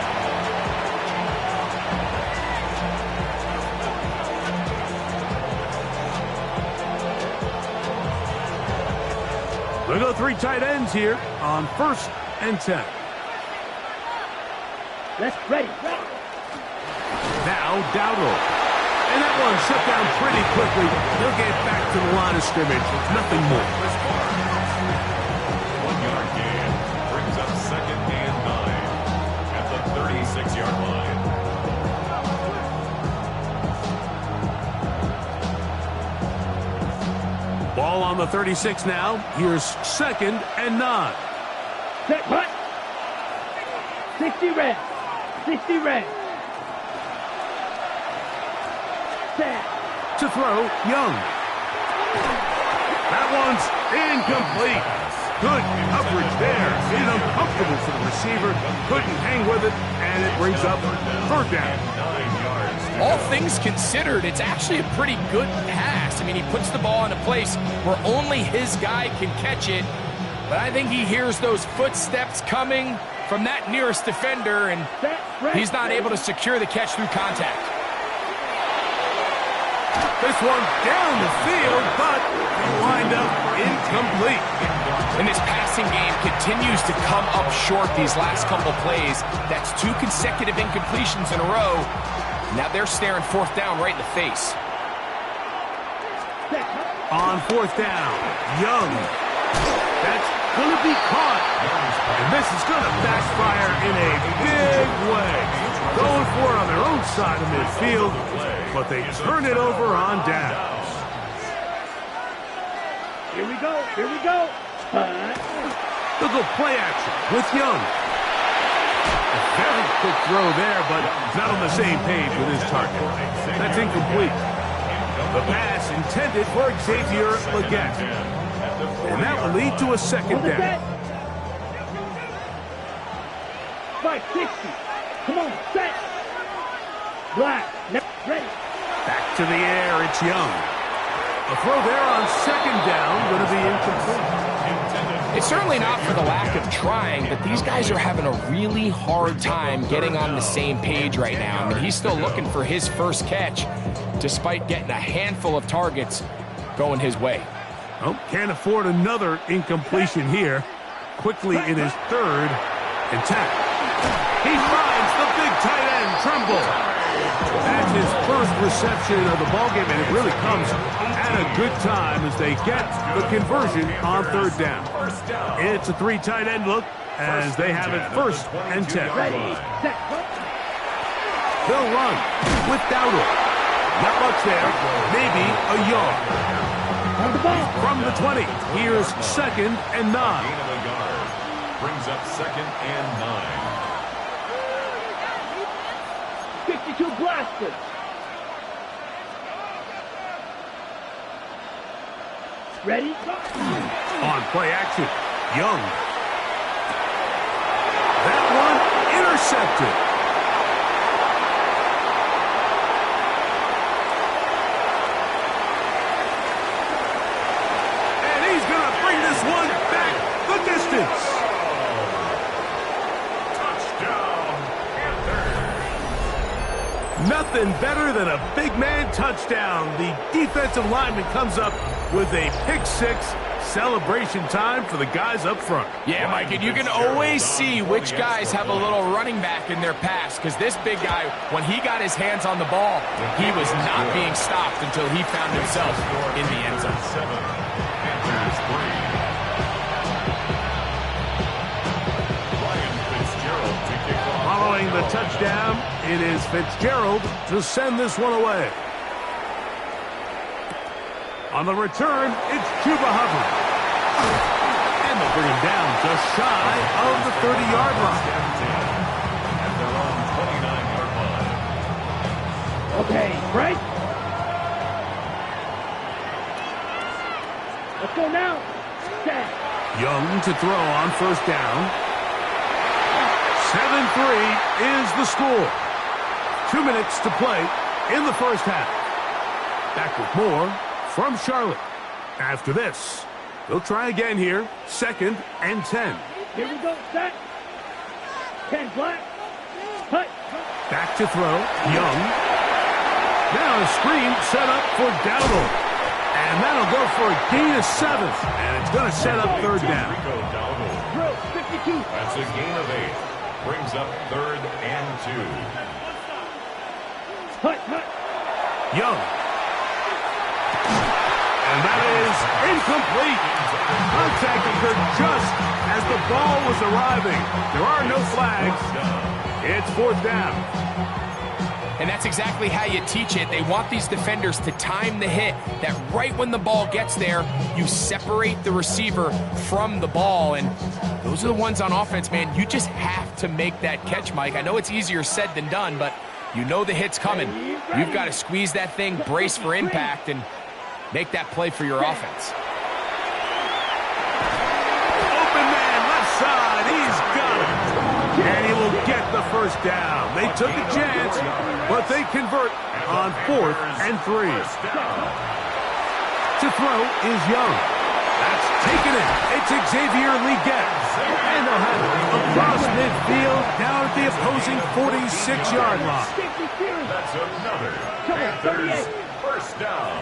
We'll go 3 tight ends here on 1st and 10. Let's ready. Now Dowdle. And that one shut down pretty quickly. He'll get back to the line of scrimmage. Nothing more. 1-yard gain brings up 2nd and 9 at the 36-yard line. Ball on the 36 now. Here's 2nd and 9. Set, hut. 60 red. 60 red. Set. To throw, Young. That one's incomplete. Good coverage there. It's uncomfortable for the receiver. Couldn't hang with it, and it brings up 3rd down. 9 yards. All things considered, it's actually a pretty good pass. I mean, he puts the ball in a place where only his guy can catch it. But I think he hears those footsteps coming from that nearest defender, and he's not able to secure the catch through contact. This one down the field, but he wind up incomplete. And this passing game continues to come up short these last couple plays. That's 2 consecutive incompletions in a row. Now they're staring 4th down right in the face. On 4th down, Young. That's going to be caught. And this is going to backfire in a big way. Going for it on their own side of midfield, but they turn it over on down. Here we go. Here we go. They'll go play action with Young. A very quick throw there, but not on the same page with his target. That's incomplete. The pass intended for Xavier Legette. And that will lead to a 2nd down. 560. Come on, set. Black. Ready. Back to the air, it's Young. A throw there on 2nd down, going to be incomplete. It's certainly not for the lack of trying, but these guys are having a really hard time getting on the same page right now. I mean, he's still looking for his first catch, despite getting a handful of targets going his way. Oh, can't afford another incompletion here. Quickly in his 3rd and 10. He finds the big tight end, Tremble. That's his first reception of the ballgame, and it really comes at a good time as they get the conversion on 3rd down. It's a 3 tight end look as they have it 1st and 10. They'll run with Dowdle. Not much there, maybe a yard. From the 20, here's 2nd and 9. Brings up 2nd and 9. 52 blasters. Ready? On play action, Young. That one intercepted. And he's going to bring this one back the distance. Touchdown, Panthers. Nothing better than a big man touchdown. The defensive lineman comes up with a pick-6. Celebration time for the guys up front. Yeah, Mike, and you can always see which guys have a little running back in their pass, because this big guy, when he got his hands on the ball, he was not being stopped until he found himself in the end zone. 7, Panthers 3. Ryan Fitzgerald to kick off. Following the touchdown, it is Fitzgerald to send this one away. On the return, it's Chuba Hubbard. And they'll bring him down just shy of the 30-yard line. At their own 29-yard line. Okay, right? Young to throw on first down. 7-3 is the score. 2 minutes to play in the first half. Back with more from Charlotte. After this, they'll try again here. 2nd and 10. Here we go, set. 10 black. Cut. Back to throw, Young. Now a screen set up for Dowdle. And that'll go for a gain of 7. And it's going to set up third down. Drill, 52. That's a gain of 8. Brings up 3rd and 2. Cut. Young. And that is incomplete. Contact occurred just as the ball was arriving. There are no flags. It's 4th down. And that's exactly how you teach it. They want these defenders to time the hit, that right when the ball gets there, you separate the receiver from the ball. And those are the ones on offense, man. You just have to make that catch, Mike. I know it's easier said than done, but you know the hit's coming. You've got to squeeze that thing, brace for impact, and make that play for your offense. Open man, left side. He's got it. And he will get the first down. They took a chance, but they convert on 4th and 3. To throw is Young. That's taken it. It's Xavier Leggett. And they'll have it across midfield down at the opposing 46-yard line. That's another Panthers first down.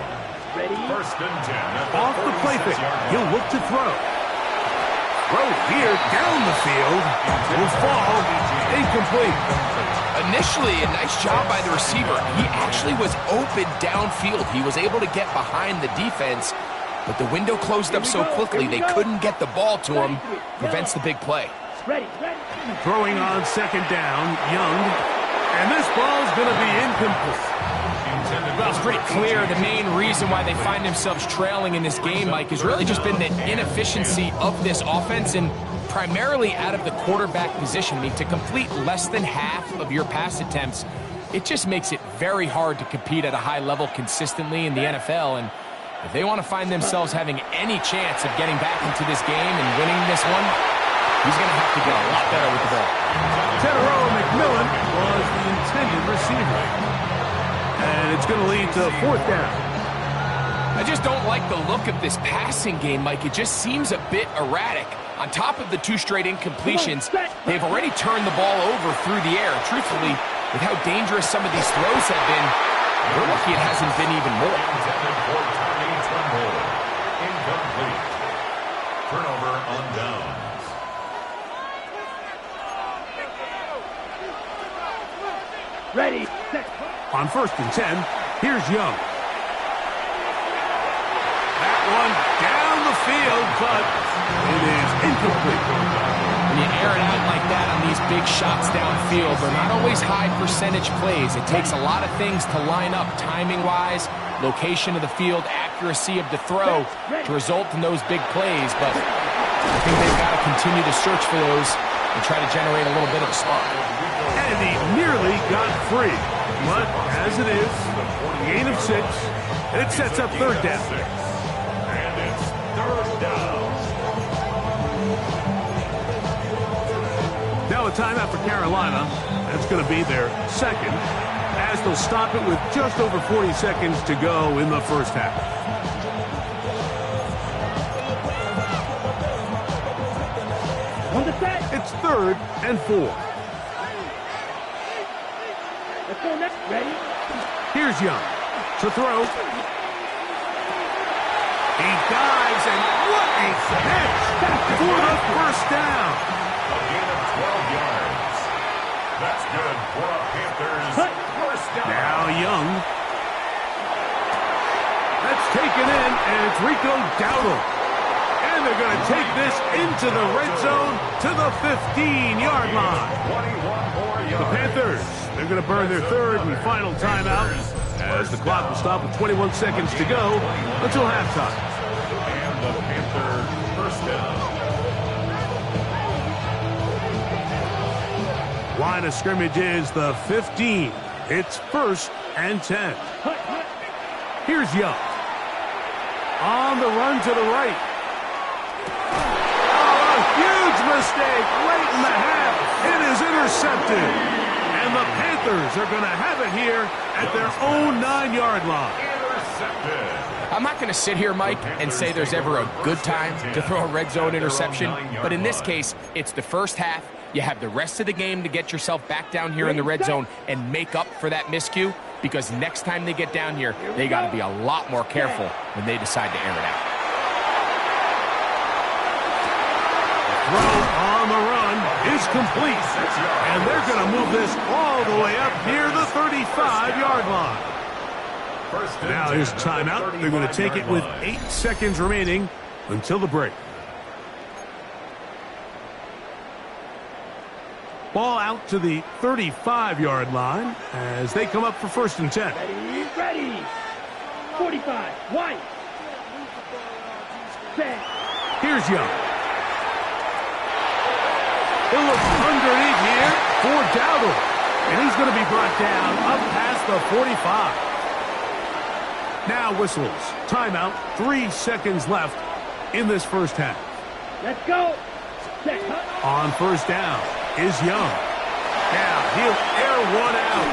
1st and 10. Off the play fake, he'll look to throw. Throw here down the field. Will fall incomplete. Initially, a nice job by the receiver. He actually was open downfield. He was able to get behind the defense, but the window closed up so quickly they couldn't get the ball to him. Prevents the big play. Throwing on 2nd down, Young. And this ball's going to be incomplete. Well, it's pretty clear the main reason why they find themselves trailing in this game, Mike, has really just been the inefficiency of this offense and primarily out of the quarterback position. I mean, to complete less than half of your pass attempts, it just makes it very hard to compete at a high level consistently in the NFL. And if they want to find themselves having any chance of getting back into this game and winning this one, he's going to have to get a lot better with the ball. Tedero McMillan was the intended receiver. And it's going to lead to 4th down. I just don't like the look of this passing game, Mike. It just seems a bit erratic. On top of the 2 straight incompletions, they've already turned the ball over through the air. Truthfully, with how dangerous some of these throws have been, we're lucky it hasn't been even more. Incomplete. Turnover on downs. Ready, set. On 1st and 10, here's Young. That one down the field, but it is incomplete. When you air it out like that on these big shots downfield, they're not always high percentage plays. It takes a lot of things to line up timing-wise, location of the field, accuracy of the throw to result in those big plays. But I think they've got to continue to search for those and try to generate a little bit of a spark. And he nearly got free. But as it is, gain of 6, and it sets up 3rd down. And it's 3rd down. Now a timeout for Carolina. That's going to be their 2nd, as they'll stop it with just over 40 seconds to go in the first half. It's 3rd and 4. Let's go next. Ready? Here's Young to throw. He dives, and what a catch for the first down. A gain of 12 yards. That's good for a Panthers first down. Now Young. That's taken in, and it's Rico Dowdle. And they're going to take this into the red zone to the 15-yard line. 21 more yards. The Panthers, they're going to burn their 3rd and final timeout as the clock will stop with 21 seconds to go until halftime. And the Panther first down. Line of scrimmage is the 15. It's 1st and 10. Here's Young. On the run to the right. Oh, mistake late in the half. It is intercepted. And the Panthers are going to have it here at their own 9-yard line. I'm not going to sit here, Mike, and say there's ever a good time to throw a red zone interception, but in this case, it's the first half. You have the rest of the game to get yourself back down here in the red zone and make up for that miscue, because next time they get down here, they got to be a lot more careful when they decide to air it out. Throw on the run is complete. And they're going to move this all the way up near the 35-yard line. Now here's timeout. They're going to take it with 8 seconds remaining until the break. Ball out to the 35-yard line as they come up for 1st and 10. Ready. 45. White. Set. Here's Young. He'll look underneath here for Dowdle. And he's going to be brought down up past the 45. Now whistles. Timeout. 3 seconds left in this first half. Let's go. Set. On 1st down is Young. Now he'll air one out.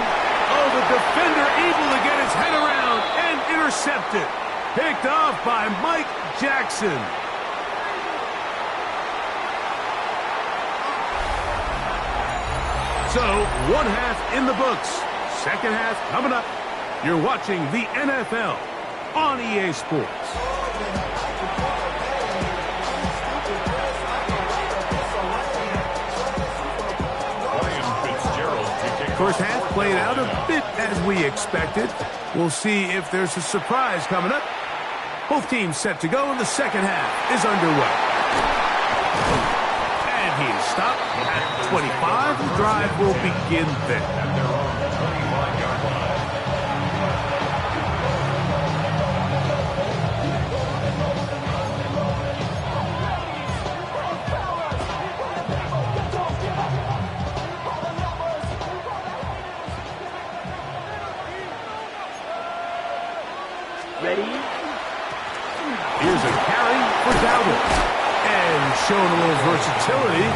Oh, the defender able to get his head around and intercepted. Picked off by Mike Jackson. So, 1 half in the books. 2nd half coming up. You're watching the NFL on EA Sports. First half played out a bit as we expected. We'll see if there's a surprise coming up. Both teams set to go, and the 2nd half is underway. And he is stopped at 25. The drive will begin there. Ready. Here's a carry for Dowdle. And showing a little versatility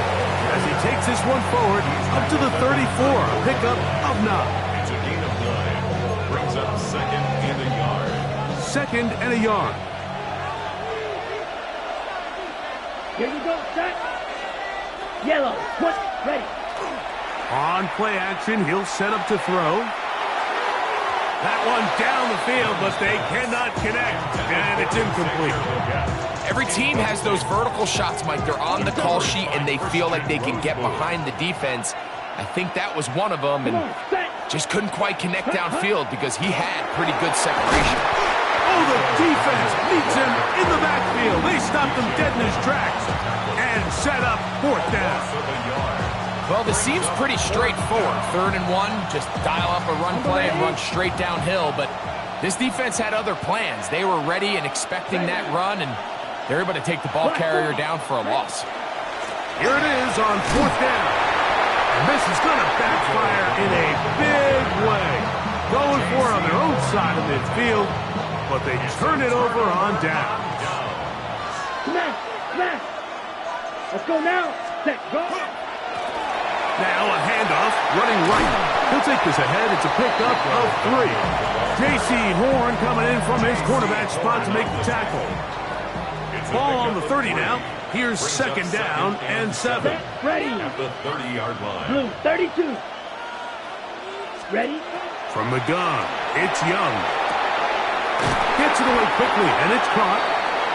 as he takes this one forward up to the 34. A pickup of 9. It's a gain of 9. Brings up 2nd and a yard. 2nd and a yard. Here we go. Set. Yellow. Put. Ready. On play action, he'll set up to throw. That one down the field, but they cannot connect, and it's incomplete. Every team has those vertical shots, Mike. They're on the call sheet, and they feel like they can get behind the defense. I think that was one of them, and just couldn't quite connect downfield because he had pretty good separation. Oh, the defense meets him in the backfield. They stopped him dead in his tracks and set up 4th down. Well, this seems pretty straightforward. 3rd and 1, just dial up a run play and run straight downhill. But this defense had other plans. They were ready and expecting that run, and they're able to take the ball carrier down for a loss. Here it is on 4th down. And this is going to backfire in a big way. Going for it on their own side of midfield, but they turn it over on down. Smash. Smash. Let's go now. Set. Go. Now a handoff, running right. He'll take this ahead. It's a pickup of 3. J.C. Horn coming in from his cornerback spot to make the tackle. Ball on the 30 now. Here's 2nd down and 7. Ready. At the 30-yard line. Blue. 32. Ready. From the gun, it's Young. Gets it away quickly, and it's caught.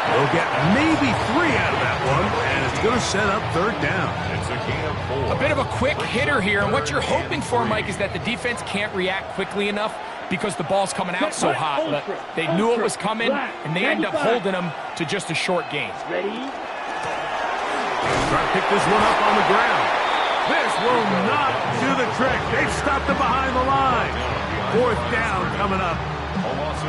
They'll get maybe 3 out of that one, and it's going to set up 3rd down. It's a gain of 4. A bit of a quick hitter here, and what you're hoping for, Mike, is that the defense can't react quickly enough because the ball's coming out so hot. But they knew it was coming, and they end up holding them to just a short gain. Ready. Try to pick this one up on the ground. This will not do the trick. They've stopped it behind the line. 4th down coming up.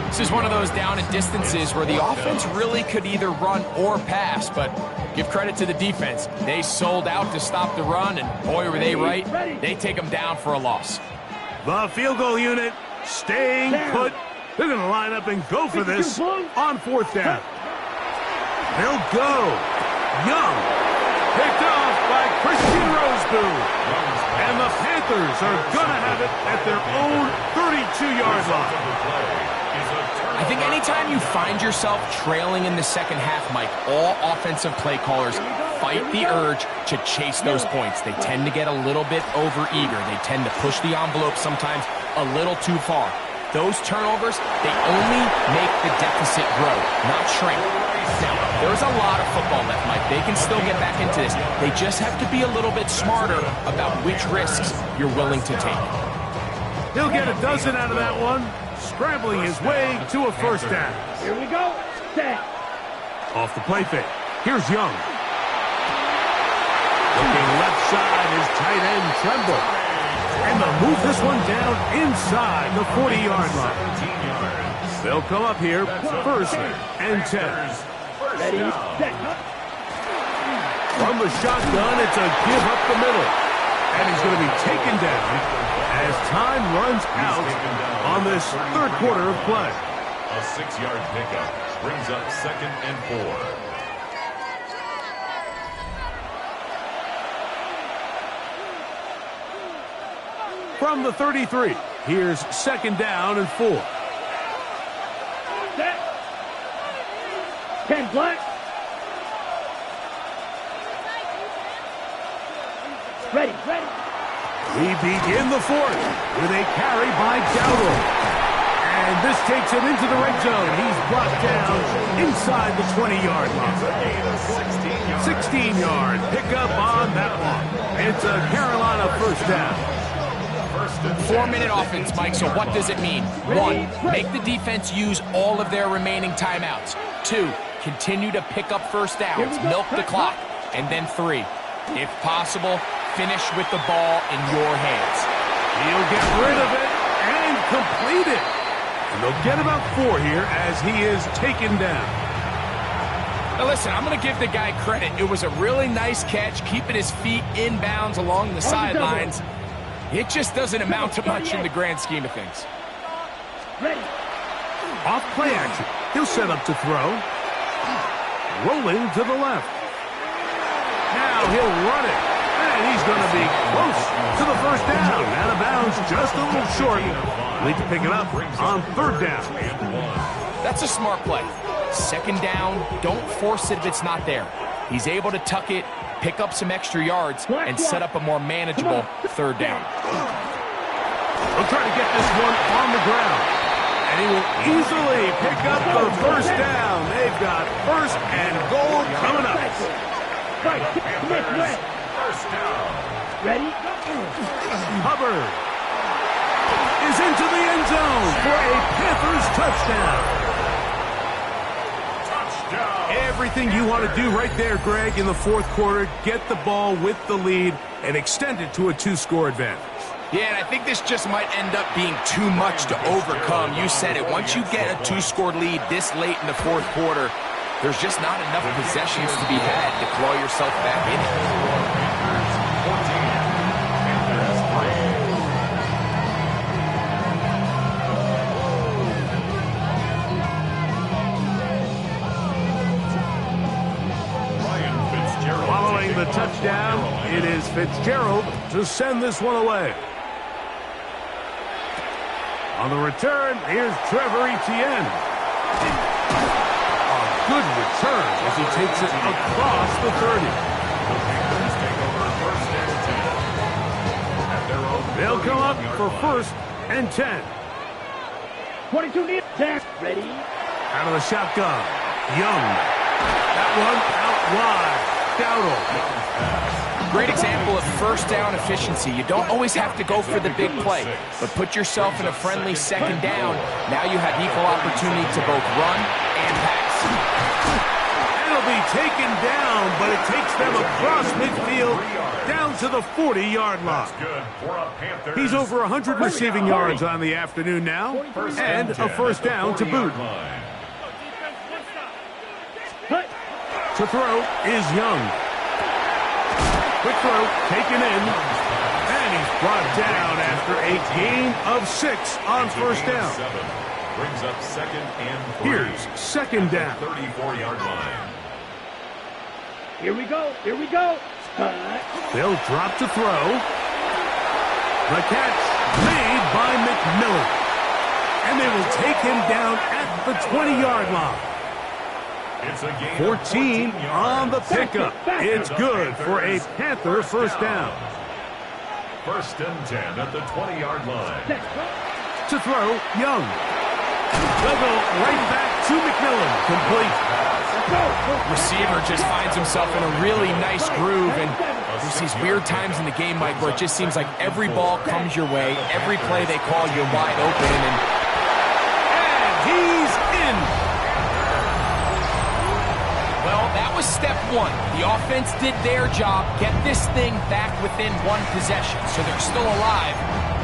This is one of those down and distances where the offense really could either run or pass, but give credit to the defense. They sold out to stop the run, and boy, were they right. They take them down for a loss. The field goal unit staying put. They're going to line up and go for this on 4th down. They'll go. Young. Picked off by Christian Rosebud. And the Panthers are going to have it at their own 32-yard line. I think anytime you find yourself trailing in the second half, Mike, all offensive play callers fight the urge to chase those points. They tend to get a little bit overeager. They tend to push the envelope sometimes a little too far. Those turnovers, they only make the deficit grow, not shrink. Now, there's a lot of football left, Mike. They can still get back into this. They just have to be a little bit smarter about which risks you're willing to take. He'll get a dozen out of that one, scrambling his way to a first down. Here we go. Set. Off the play fake. Here's Young. Looking left side is tight end Tremble. And they'll move this one down inside the 40-yard line. They'll come up here, first and 10. Ready, set. From the shotgun, it's a give up the middle. And he's going to be taken down as time runs out on this third quarter of play. A 6-yard pickup brings up 2nd and 4. From the 33, here's 2nd down and 4. Set. 10 black. Ready. We begin the fourth with a carry by Dowdle. And this takes him into the red zone. He's brought down inside the 20-yard line. 16-yard pickup on that one. It's a Carolina first down. 4-minute offense, Mike, so what does it mean? 1, make the defense use all of their remaining timeouts. 2, continue to pick up first downs, milk the clock. And then 3, if possible, finish with the ball in your hands. He'll get rid of it and complete it. And they'll get about 4 here as he is taken down. Now listen, I'm going to give the guy credit. It was a really nice catch, keeping his feet inbounds along the sidelines. It just doesn't amount to much in the grand scheme of things. Ready. Off play action. He'll set up to throw. Rolling to the left. Now he'll run it. And he's going to be close to the first down. Out of bounds, just a little short. Need to pick it up on 3rd down. That's a smart play. 2nd down, don't force it if it's not there. He's able to tuck it, pick up some extra yards, and set up a more manageable 3rd down. He'll try to get this one on the ground. And he will easily pick up the first down. They've got 1st and goal coming up. First down. Ready. Hubbard is into the end zone for a Panthers touchdown. Everything you want to do right there, Greg, in the 4th quarter. Get the ball with the lead and extend it to a 2-score advantage. Yeah, and I think this just might end up being too much to overcome. You said it. Once you get a 2-score lead this late in the 4th quarter, there's just not enough possessions to be had to claw yourself back in it. Following the touchdown, it is Fitzgerald to send this one away. On the return, here's Trevor Etienne. A good return as he takes it across the 30. They'll come up for 1st and 10. 22 near 10. Ready. Out of the shotgun, Young. That one out wide. Dowdle. Great example of first down efficiency. You don't always have to go for the big play, but put yourself in a friendly 2nd down. Now you have equal opportunity to both run and pass. It'll be taken down, but it takes them across midfield down to the 40-yard line. He's over 100 receiving yards on the afternoon now, and a first down to boot. To throw is Young. Quick throw taken in. And he's brought down after a gain of 6 on first down. Brings up 2nd and 3. Here's 2nd down. 34-yard line. Here we go. They'll drop to throw. The catch made by McMillan. And they will take him down at the 20-yard line. 14 on the pickup. It's good for a Panther first down. 1st and 10 at the 20-yard line. To throw, Young. They'll go right back to McMillan. Complete. Receiver just finds himself in a really nice groove, and there's these weird times in the game, Mike, where it just seems like every ball comes your way, every play they call, you're wide open, and he's in. well, that was step one. The offense did their job, get this thing back within one possession, so they're still alive,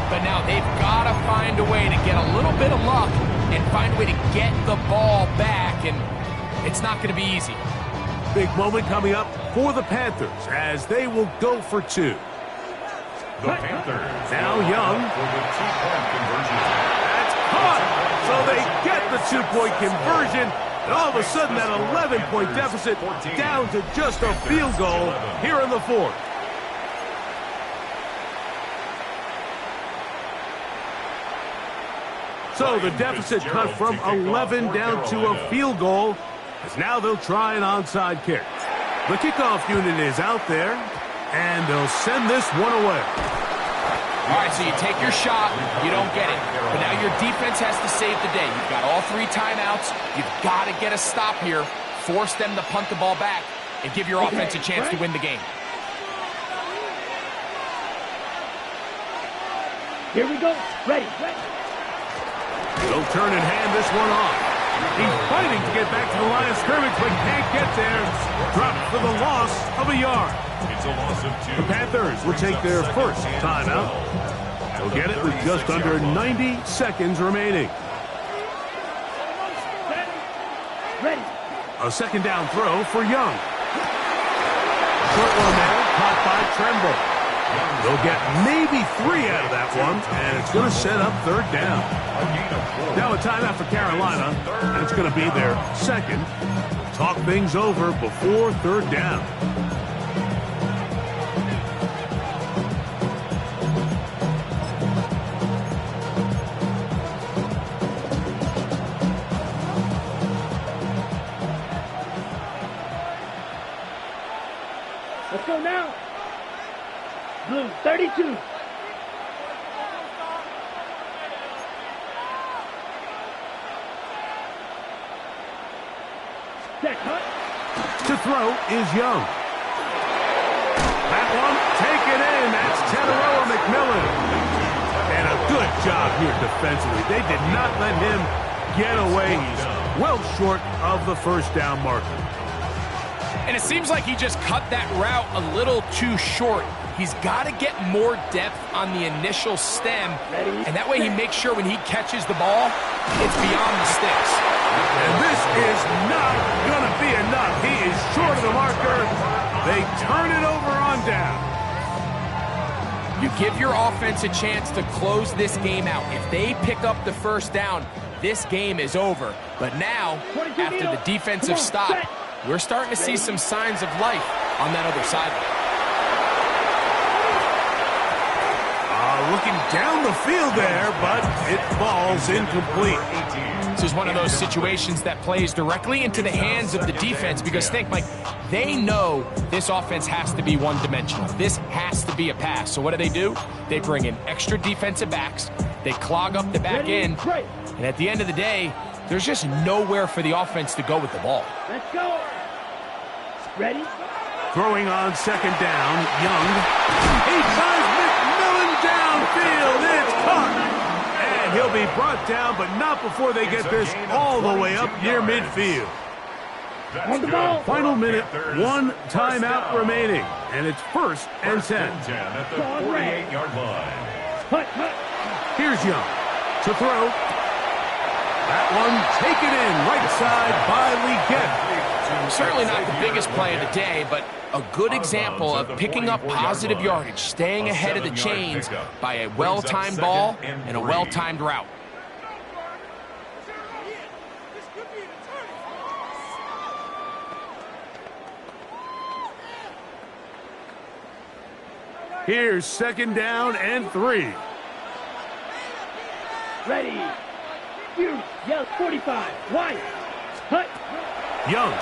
but now they've got to find a way to get a little bit of luck and find a way to get the ball back, and it's not going to be easy. Big moment coming up for the Panthers as they will go for 2. The Panthers now Young. For the 2-point conversion. That's caught. So they get the 2-point conversion. And all of a sudden that 11-point deficit down to just a field goal here in the 4th. So the deficit cut from 11 down to a field goal, as now they'll try an onside kick. The kickoff unit is out there, and they'll send this one away. All right, so you take your shot, you don't get it. But now your defense has to save the day. You've got all 3 timeouts. You've got to get a stop here, force them to punt the ball back, and give your offense a chance to win the game. Here we go. Ready. They'll turn and hand this one off. He's fighting to get back to the line of scrimmage, but can't get there. Dropped for the loss of a yard. It's a loss of 2. The Panthers will take their first timeout. They'll get it with just under 90 seconds remaining. Ready. A second down throw for Young. Short one there, caught by Tremble. They'll get maybe 3 out of that one, and it's going to set up 3rd down. Now a timeout for Carolina, and it's going to be their second. Talk things over before 3rd down. Let's go now. Blue, 32. To throw is Young. That one taken in. That's Teteroa McMillan. And a good job here defensively. They did not let him get away. He's well short of the first down marker. And it seems like he just cut that route a little too short. He's got to get more depth on the initial stem, and that way he makes sure when he catches the ball, it's beyond the sticks. And this is not going to be enough. He is short of the marker. They turn it over on down. You give your offense a chance to close this game out. If they pick up the first down, this game is over. But now, after the defensive stop, we're starting to see some signs of life on that other sideline. Looking down the field there, but it falls incomplete. This is one of those situations that plays directly into the hands of the defense because think, Mike, they know this offense has to be one-dimensional. This has to be a pass. So what do? They bring in extra defensive backs. They clog up the back end. And at the end of the day, there's just nowhere for the offense to go with the ball. Let's go. Ready? Throwing on 2nd down, Young. He finds McMillan downfield. It's caught. And he'll be brought down, but not before they get this all the way up near midfield. On the ball. Final minute, 1 timeout remaining. And it's 1st and 10. At the 48-yard line. Here's Young to throw. That one taken in right side by Leggett. Certainly not the biggest play of the day, but a good example of picking up positive yardage, staying ahead of the chains by a well-timed ball and a well-timed route. Here's 2nd down and 3. Ready. You yell 45. White. Hut. Young.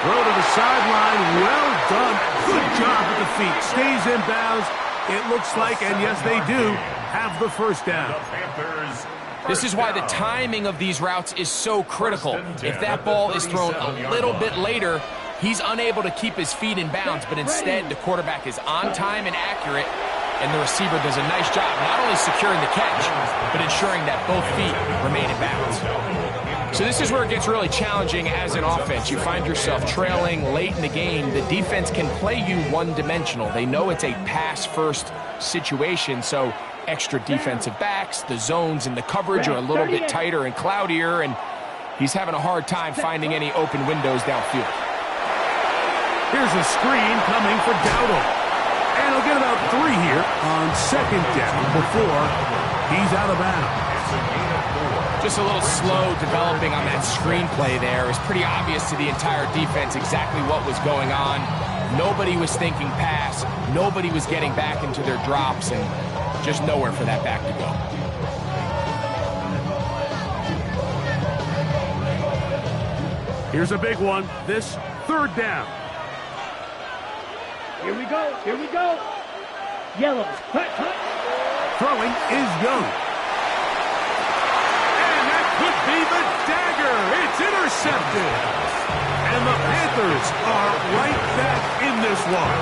Throw to the sideline. Well done. Good job with the feet. Stays in bounds. It looks like, and yes, they do, have the 1st down. This is why the timing of these routes is so critical. If that ball is thrown a little bit later, he's unable to keep his feet in bounds, but instead the quarterback is on time and accurate, and the receiver does a nice job not only securing the catch, but ensuring that both feet remain in bounds. So this is where it gets really challenging as an offense. You find yourself trailing late in the game. The defense can play you one-dimensional. They know it's a pass-first situation, so extra defensive backs, the zones and the coverage are a little bit tighter and cloudier, and he's having a hard time finding any open windows downfield. Here's a screen coming for Dowdle. And he'll get about 3 here on 2nd down before he's out of bounds. Just a little slow developing on that screenplay there. It was pretty obvious to the entire defense exactly what was going on. Nobody was thinking pass. Nobody was getting back into their drops, and just nowhere for that back to go. Here's a big one. This 3rd down. Here we go. Here we go. Yellow. Hut. Hut. Throwing is Young. And that could be the dagger. It's intercepted. And the Panthers are right back in this one.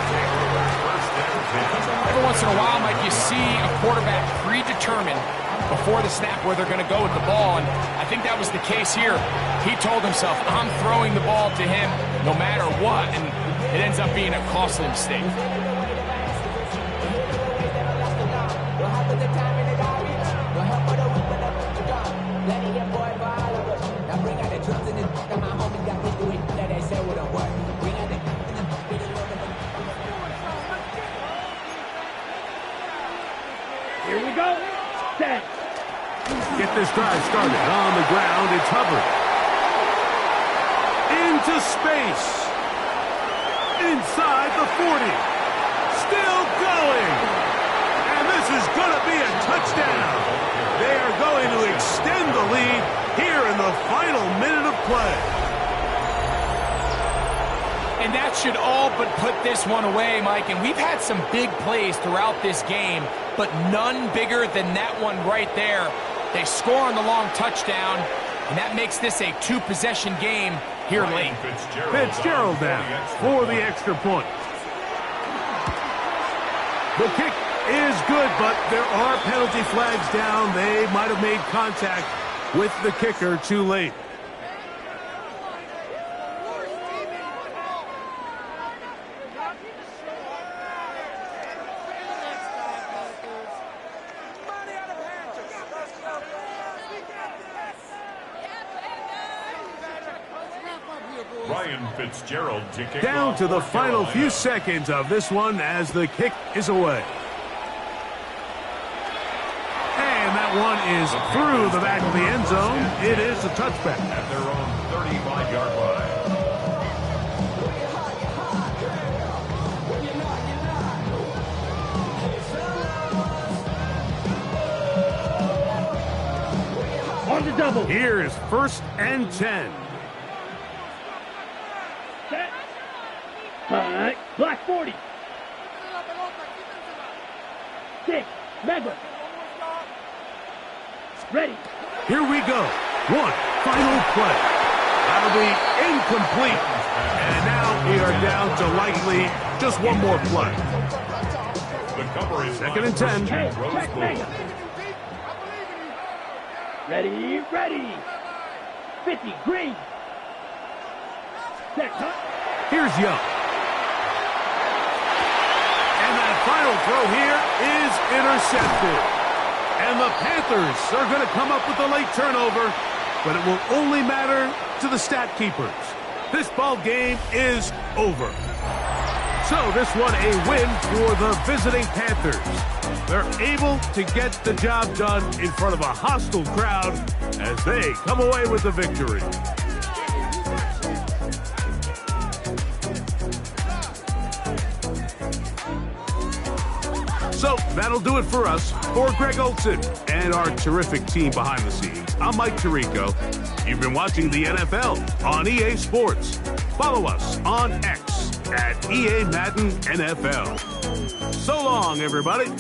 Every once in a while, Mike, you see a quarterback predetermined before the snap where they're going to go with the ball, and I think that was the case here. He told himself, I'm throwing the ball to him no matter what, and it ends up being a costly mistake. Here we go. Set. Get this drive started. On the ground, it's Hubbard. Into space. Inside the 40. Still going. And this is going to be a touchdown. They are going to extend the lead here in the final minute of play. And that should all but put this one away, Mike. And we've had some big plays throughout this game, but none bigger than that one right there. They score on the long touchdown, and that makes this a 2-possession game here late. Fitzgerald down for the extra point. The kick is good, but there are penalty flags down. They might have made contact with the kicker too late. Fitzgerald to kick down to the final few seconds of this one as the kick is away. And that one is through the back of the end zone. It is a touchback. At their own 35-yard line. On the double. Here is 1st and 10. Black 40. 6. Mega. Ready. Here we go. One final play. That'll be incomplete. And now we are down to likely just one more play. The cover is 2nd and 10. Check Mega. Ready. Ready. 50. Green. Set. Here's Young. Final throw here is intercepted. And the Panthers are going to come up with a late turnover, but it will only matter to the stat keepers. This ball game is over. So this one a win for the visiting Panthers. They're able to get the job done in front of a hostile crowd as they come away with the victory. That'll do it for us. For Greg Olson and our terrific team behind the scenes, I'm Mike Tirico. You've been watching the NFL on EA Sports. Follow us on X at EA Madden NFL. So long, everybody.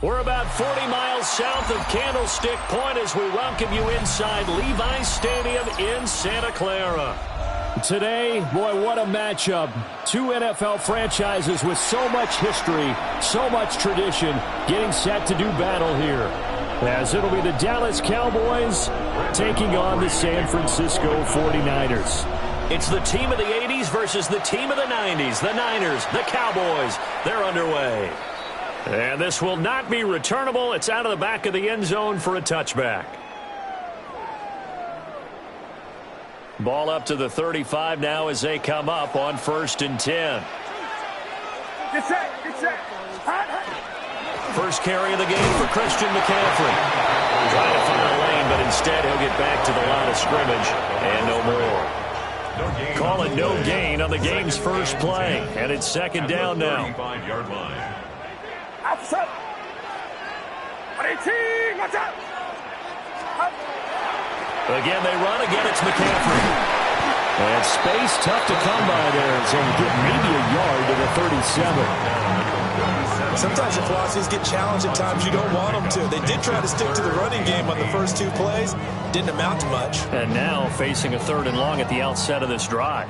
We're about 40 miles south of Candlestick Point as we welcome you inside Levi's Stadium in Santa Clara. Today, boy, what a matchup. Two NFL franchises with so much history, so much tradition, getting set to do battle here. As it'll be the Dallas Cowboys taking on the San Francisco 49ers. It's the team of the 80s versus the team of the 90s. The Niners, the Cowboys, they're underway. And this will not be returnable. It's out of the back of the end zone for a touchback. Ball up to the 35 now as they come up on 1st and 10. Get set, get set. First carry of the game for Christian McCaffrey. Trying to find a lane, but instead he'll get back to the line of scrimmage and no more. Call it no gain on the game's first play. And it's 2nd down now. 35-yard line. Outside. 18, watch out. Again, they run. Again, it's McCaffrey. And space tough to come by there. So we get maybe a yard to the 37. Sometimes your philosophies get challenged at times you don't want them to. They did try to stick to the running game on the first 2 plays. Didn't amount to much. And now facing a 3rd and long at the outset of this drive.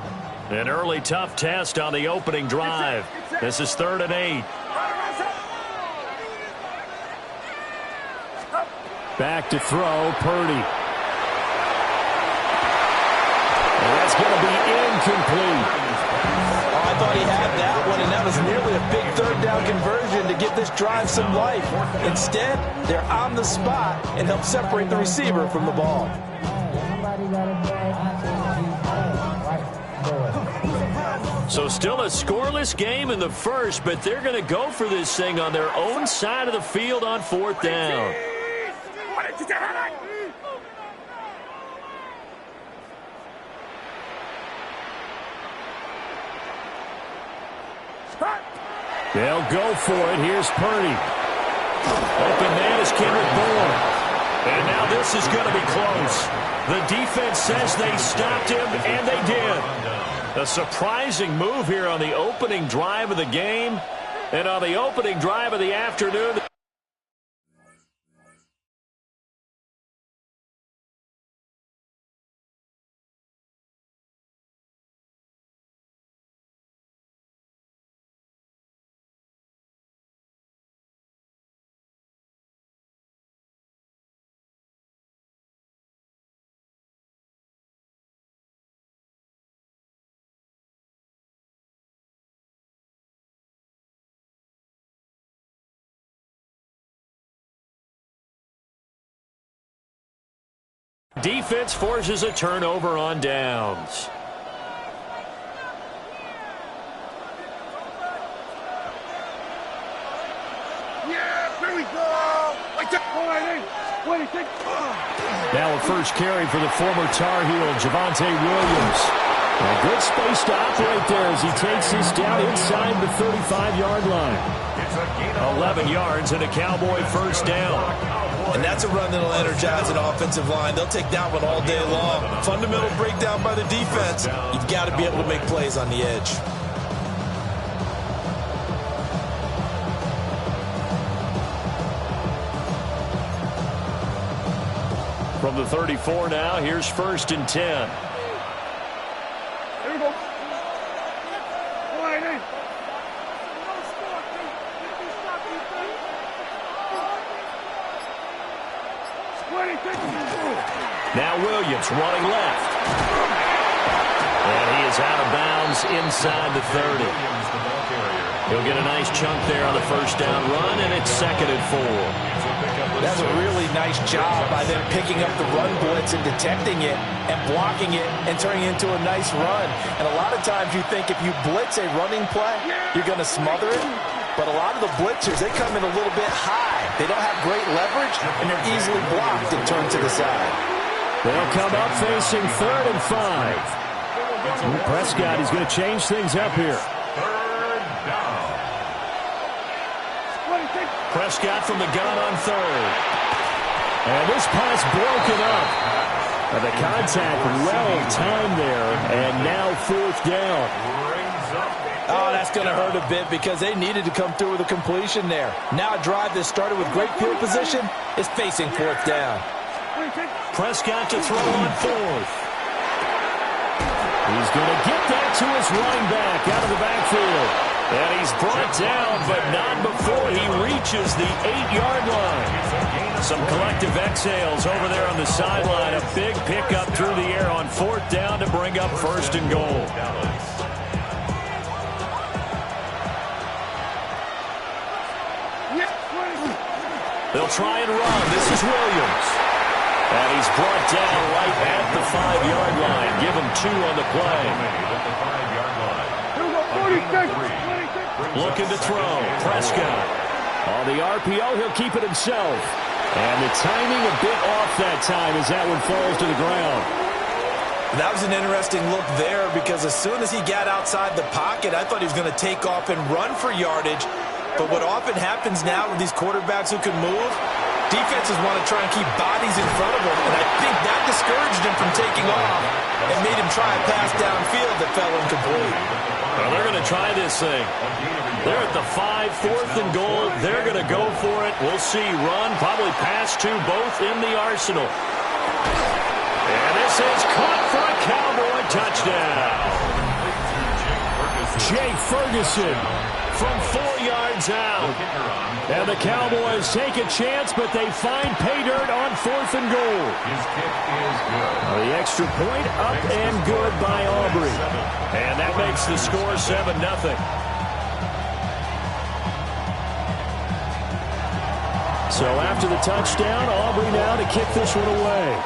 An early tough test on the opening drive. This is 3rd and 8. Back to throw, Purdy. And that's going to be incomplete. Oh, I thought he had that one, and that was nearly a big 3rd down conversion to give this drive some life. Instead, they're on the spot and help separate the receiver from the ball. So still a scoreless game in the first, but they're going to go for this thing on their own side of the field on 4th down. They'll go for it. Here's Purdy. Open man is Kendrick Bourne. And now this is going to be close. The defense says they stopped him, and they did. A surprising move here on the opening drive of the game and on the opening drive of the afternoon. Defense forces a turnover on downs. Yeah, here we go. Like that. What do you think? Now a first carry for the former Tar Heel, Javonte Williams. A good space to operate there as he takes this down inside the 35-yard line. 11 yards and a Cowboy first down. And that's a run that'll energize an offensive line. They'll take that one all day long. Fundamental breakdown by the defense. You've got to be able to make plays on the edge. From the 34 now, here's 1st and 10. Here we go. Now Williams running left. And he is out of bounds inside the 30. He'll get a nice chunk there on the first down run, and it's 2nd and 4. That's a really nice job by them picking up the run blitz and detecting it and blocking it and turning it into a nice run. And a lot of times you think if you blitz a running play, you're going to smother it. But a lot of the blitzers, they come in a little bit high. They don't have great leverage, and they're easily blocked and turned to the side. They'll come up facing 3rd and 5. Prescott is going to change things up here. Prescott from the gun on 3rd. And this pass broken up. And the contact well timed there, and now 4th down. Oh, that's going to hurt a bit because they needed to come through with a completion there. Now a drive that started with great field position is facing 4th down. Prescott to throw on 4th. He's going to get that to his running back out of the backfield. And he's brought down, but not before he reaches the 8-yard line. Some collective exhales over there on the sideline. A big pickup through the air on 4th down to bring up 1st and goal. They'll try and run. This is Williams. And he's brought down right at the 5-yard line. Give him 2 on the play. Looking to throw. Prescott. On the RPO, he'll keep it himself. And the timing a bit off that time as that one falls to the ground. That was an interesting look there because as soon as he got outside the pocket, I thought he was going to take off and run for yardage. But what often happens now with these quarterbacks who can move, defenses want to try and keep bodies in front of them. And I think that discouraged him from taking off and made him try a pass downfield that fell incomplete. Well, they're going to try this thing. They're at the 5, 4th and goal. They're going to go for it. We'll see. Run, probably pass 2, both in the arsenal. And this is caught for a Cowboy touchdown. Jake Ferguson from 4 yards out. And the Cowboys take a chance, but they find pay dirt on 4th and goal. His kick is good. The extra point up and good by Aubrey. And that makes the score 7-0. So after the touchdown, Aubrey now to kick this one away.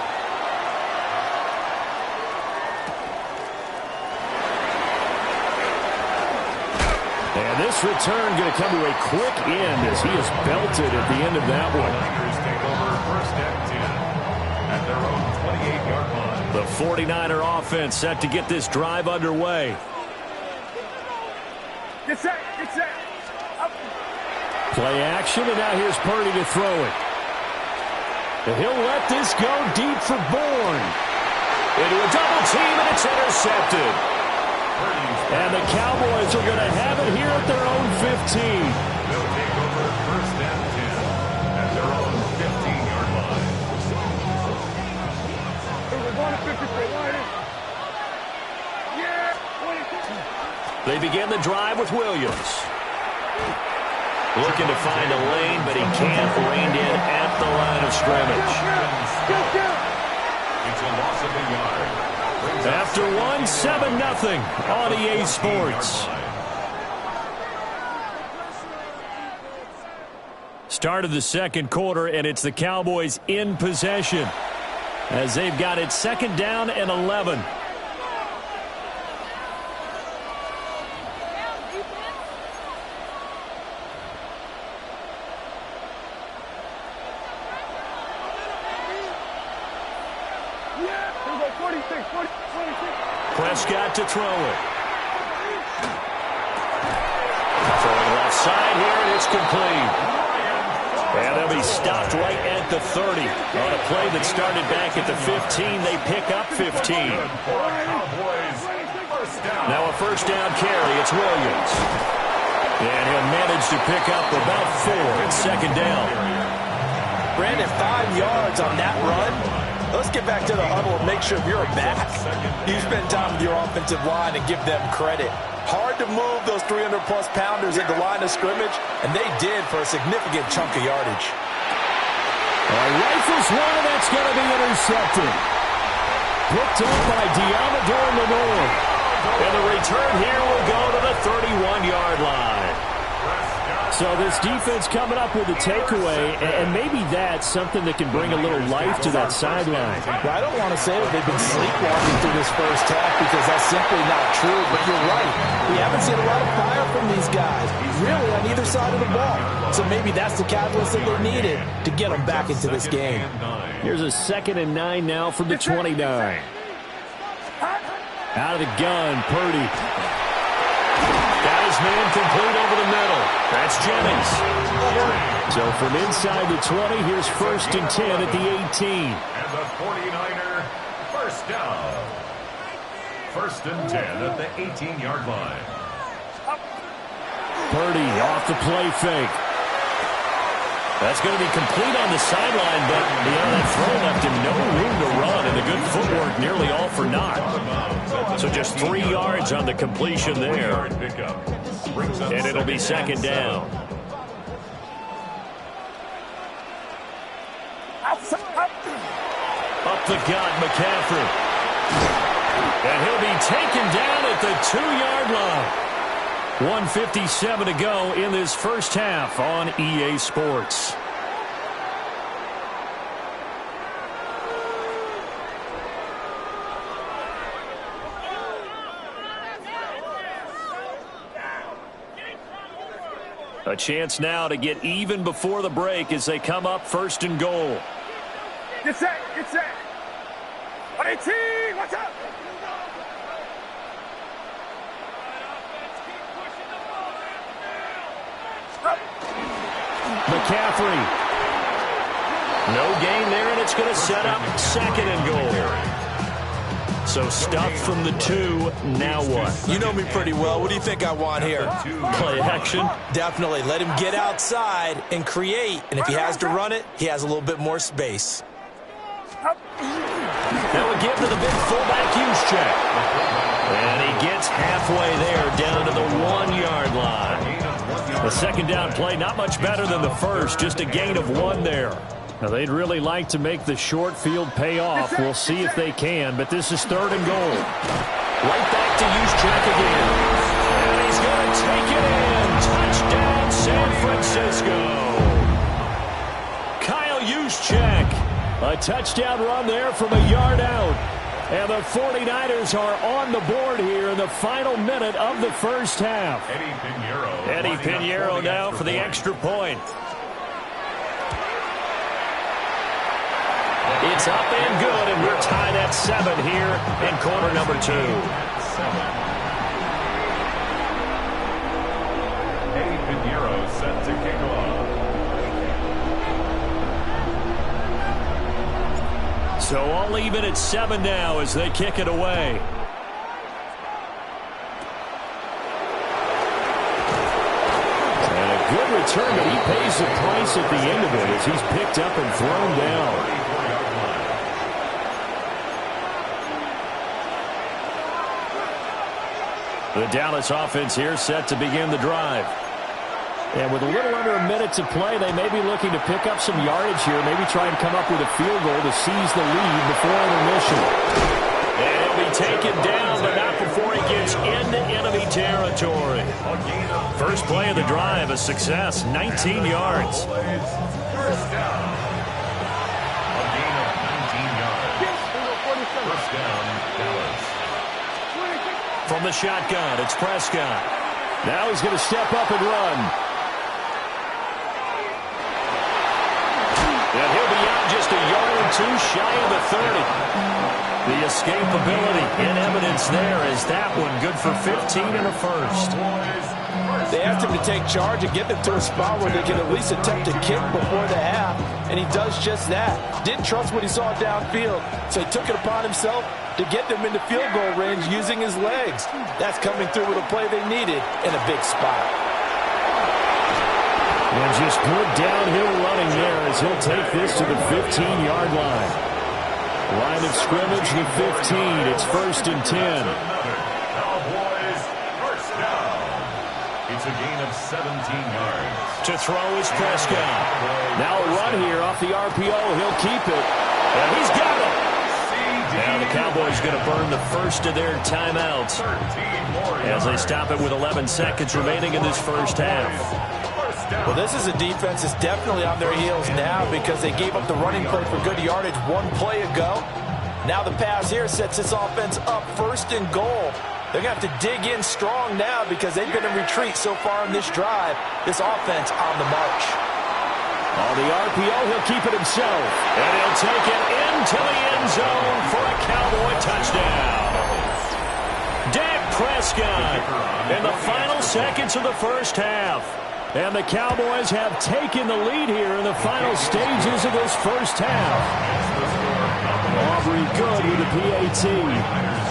And this return going to come to a quick end as he is belted at the end of that one. Take over 1st and 10 at their own 28-yard line. The 49er offense set to get this drive underway. Get set, get set. Up. Play action, and now here's Purdy to throw it. And he'll let this go deep for Bourne. Into a double team, and it's intercepted. And the Cowboys are going to have it here at their own 15. They'll take over 1st and 10 at their own 15-yard line. We're going to 53 wider. Yeah, 22. They begin the drive with Williams. Looking to find a lane, but he can't rein in at the line of scrimmage. It's a loss of a yard. After 7-0 on EA Sports. Start of the second quarter, and it's the Cowboys in possession as they've got it 2nd down and 11. Prescott to throw it. Throwing left side here, and it's complete. And they'll be stopped right at the 30. On a play that started back at the 15, they pick up 15. Now a 1st down carry, it's Williams. And he'll manage to pick up about 4 at 2nd down. Brandon, 5 yards on that run. Let's get back to the huddle and make sure you're back. You spend time with your offensive line and give them credit. Hard to move those 300-plus pounders at the line of scrimmage, and they did for a significant chunk of yardage. Rifles one, that's going to be intercepted. Picked up by Diamador Lenore. And the return here will go to the 31-yard line. So this defense coming up with a takeaway, and maybe that's something that can bring a little life to that sideline. Well, I don't want to say that they've been sleepwalking through this first half because that's simply not true, but you're right. We haven't seen a lot of fire from these guys, really, on either side of the ball. So maybe that's the catalyst that they needed to get them back into this game. Here's a 2nd and 9 now from the 29. Out of the gun, Purdy. Got his man complete over the middle. That's Jennings. So from inside the 20, here's 1st and 10 at the 18. And the 49er, first down. 1st and 10 at the 18-yard line. Purdy off the play fake. That's going to be complete on the sideline, but that throw left him no room to run, and the good footwork nearly all for naught. So just 3 yards on the completion there. And it'll be 2nd down. Up the gut, McCaffrey. And he'll be taken down at the 2-yard line. 1:57 to go in this first half on EA Sports. A chance now to get even before the break as they come up 1st and goal. Get set, get set. 18, watch out. McCaffrey. No gain there, and it's going to set up 2nd and goal. So stuff from the 2, now what? You know me pretty well. What do you think I want here? Play action. Definitely. Let him get outside and create. And if he has to run it, he has a little bit more space. Now a give to the big fullback Juszczyk. And he gets halfway there down to the 1-yard line. The 2nd down play, not much better than the first, just a gain of 1 there. Now, they'd really like to make the short field pay off. We'll see if they can, but this is 3rd and goal. Right back to Juszczyk again. And he's going to take it in. Touchdown, San Francisco. Kyle Juszczyk. A touchdown run there from a yard out. And the 49ers are on the board here in the final minute of the first half. Eddie Pinheiro now for the extra point. It's up and good, and we're tied at 7 here in quarter number 2. Eddie Pinheiro set to kick off. So all even at 7 now as they kick it away. And a good return, but he pays the price at the end of it as he's picked up and thrown down. The Dallas offense here set to begin the drive. And with a little under a minute to play, they may be looking to pick up some yardage here, maybe try and come up with a field goal to seize the lead before intermission. And he'll be taken down, but not before he gets into enemy territory. First play of the drive, a success, 19 yards. First down. A gain of 19 yards. First down, Dallas. From the shotgun, it's Prescott. Now he's going to step up and run. And he'll be out just a yard or 2 shy of the 30. The escapability in evidence there is that one good for 15 and a first. They asked him to take charge and get them to a spot where they can at least attempt a kick before the half, and he does just that. Didn't trust what he saw downfield, so he took it upon himself to get them into field goal range using his legs. That's coming through with a play they needed in a big spot. And just good downhill running there as he'll take this to the 15-yard line. Line of scrimmage, the 15. It's 1st and 10. Cowboys, first down. It's a gain of 17 yards. To throw is Prescott. Now a run here off the RPO. He'll keep it. And he's got it. Now the Cowboys going to burn the first of their timeouts as they stop it with 11 seconds remaining in this first half. down. Well, this is a defense that's definitely on their heels now because they gave up the running play for good yardage one play ago. Now the pass here sets this offense up 1st and goal. They're going to have to dig in strong now because they've been in retreat so far in this drive. This offense on the march. On the RPO, he'll keep it himself. And he'll take it into the end zone for a Cowboy touchdown. Dak Prescott in the final seconds of the first half. And the Cowboys have taken the lead here in the final stages of this first half. Aubrey good with the PAT.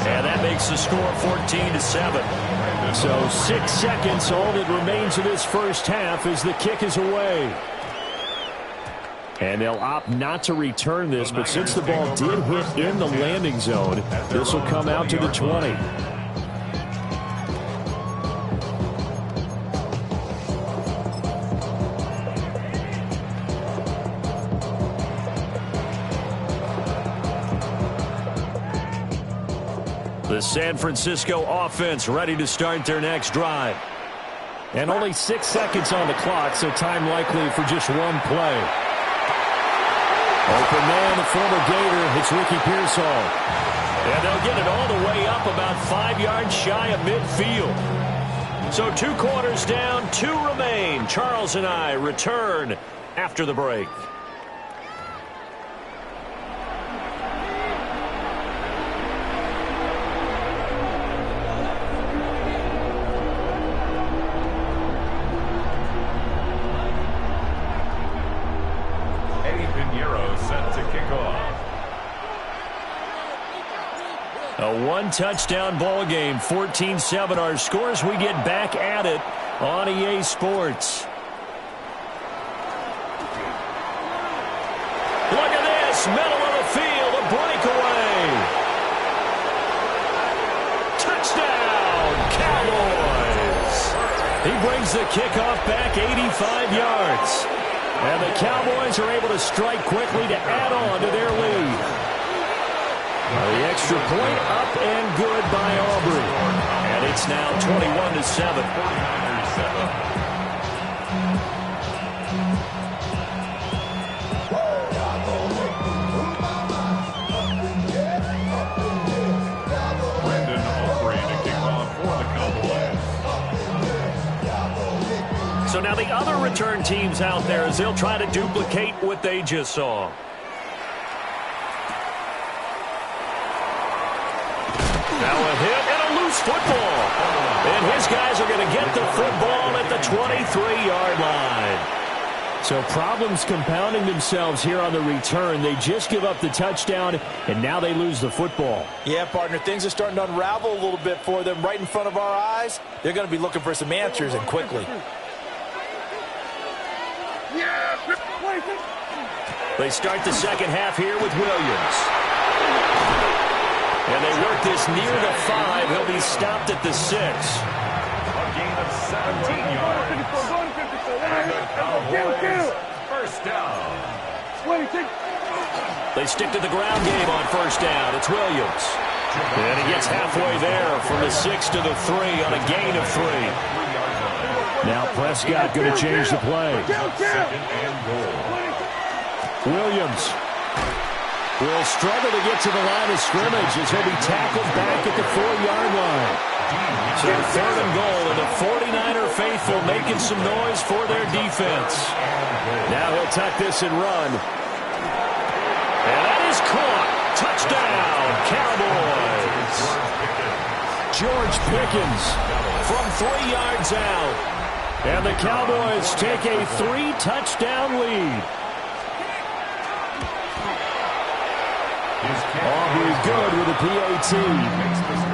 And that makes the score 14-7. So 6 seconds, all that remains of this first half as the kick is away. And they'll opt not to return this, but since the ball did hit in the landing zone, this will come out to the 20. The San Francisco offense ready to start their next drive. And only 6 seconds on the clock, so time likely for just one play. Open man, the former Gator. It's Ricky Pearsall. And they'll get it all the way up about 5 yards shy of midfield. So 2 quarters down, 2 remain. Charles and I return after the break. A 1-touchdown ball game, 14-7 our scores. We get back at it on EA Sports. Look at this, middle of the field, a breakaway. Touchdown, Cowboys. He brings the kickoff back 85 yards. And the Cowboys are able to strike quickly to add on to their lead. The extra point up and good by Aubrey. And it's now 21-7. Brandon Aubrey to kick off for the Cowboys. So now the other return teams out there as they'll try to duplicate what they just saw. Now a hit and a loose football. And his guys are going to get the football at the 23-yard line. So problems compounding themselves here on the return. They just give up the touchdown, and now they lose the football. Yeah, partner, things are starting to unravel a little bit for them right in front of our eyes. They're going to be looking for some answers, and quickly. They start the second half here with Williams. And they work this near the 5. He'll be stopped at the 6. A gain of 17 yards. And the Cowboys first down. They stick to the ground game on first down. It's Williams. And he gets halfway there from the 6 to the 3 on a gain of 3. Now Prescott going to change the play. Second and goal. Williams will struggle to get to the line of scrimmage as he'll be tackled back at the 4-yard line. So 3rd and goal, and the 49er faithful making some noise for their defense. Now he'll tuck this and run. And that is caught. Touchdown, Cowboys. George Pickens From 3 yards out. and the Cowboys take a 3-touchdown lead. Aubrey good with a PAT.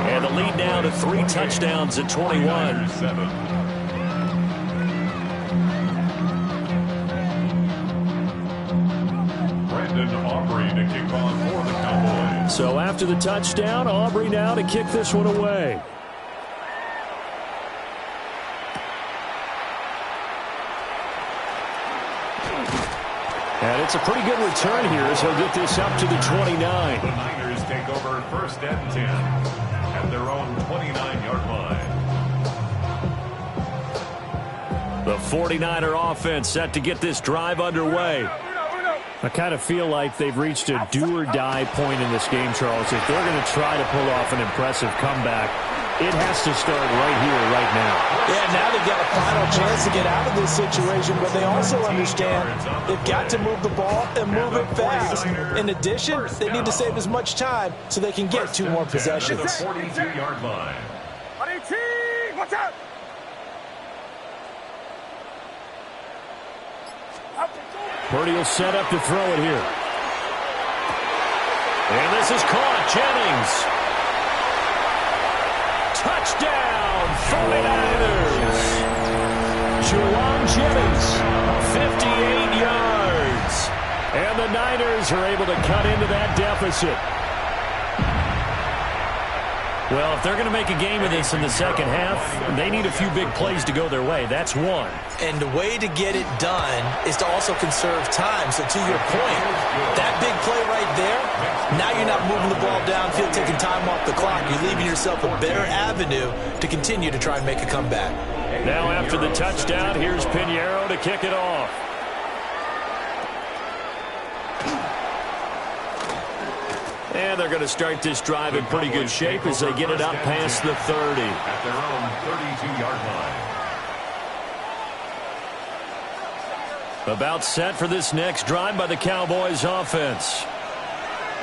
And the lead now to 3 touchdowns at 21. Brandon Aubrey to kick off for the Cowboys. So after the touchdown, Aubrey now to kick this one away. And it's a pretty good return here as he'll get this up to the 29. The Niners take over 1st and 10 at their own 29-yard line. The 49er offense set to get this drive underway. I kind of feel like they've reached a do-or-die point in this game, Charles. If they're going to try to pull off an impressive comeback, it has to start right here, right now. Yeah, now they've got a final chance to get out of this situation, but they also understand they've got to move the ball and move it fast. In addition, they need to save as much time so they can get 2 more possessions. The 42-yard line. Watch out! Purdy will set up to throw it here. And this is caught. Jennings. Touchdown, 49ers. Juwan Jennings, 58 yards. And the Niners are able to cut into that deficit. Well, if they're going to make a game of this in the second half, they need a few big plays to go their way. That's one. And the way to get it done is to also conserve time. So to your point, that big play right there, now you're not moving the ball downfield, taking time off the clock. You're leaving yourself a better avenue to continue to try and make a comeback. Now after the touchdown, here's Pinheiro to kick it off. And they're going to start this drive in pretty good shape as they get it up past the 30. At their own 32-yard line. About set for this next drive by the Cowboys offense.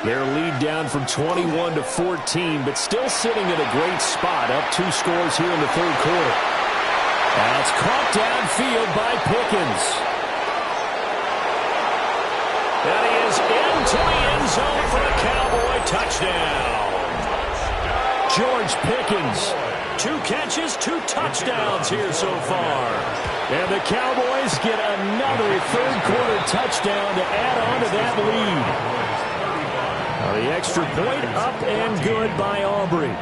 Their lead down from 21 to 14, but still sitting at a great spot, up 2 scores here in the third quarter. Now it's caught downfield by Pickens. And he is into the end zone for a Cowboy touchdown. George Pickens, 2 catches, 2 touchdowns here so far. And the Cowboys get another third-quarter touchdown to add on to that lead. Now the extra point up and good by Aubrey.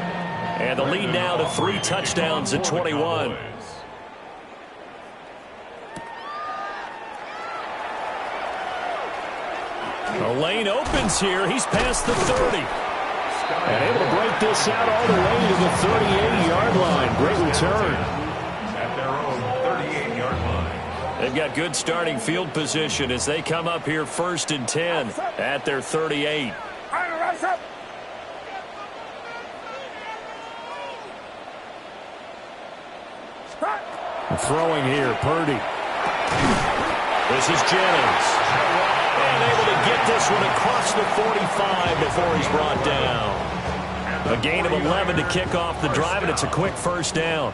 And the lead now to 3 touchdowns at 21. The lane opens here. He's past the 30. And able to break this out all the way to the 38-yard line. Great return. At their own 38-yard line. They've got good starting field position as they come up here 1st and 10 at their 38. Throwing here, Purdy. This is Jennings. And able to get this one across the 45 before he's brought down. A gain of 11 to kick off the drive, and it's a quick first down.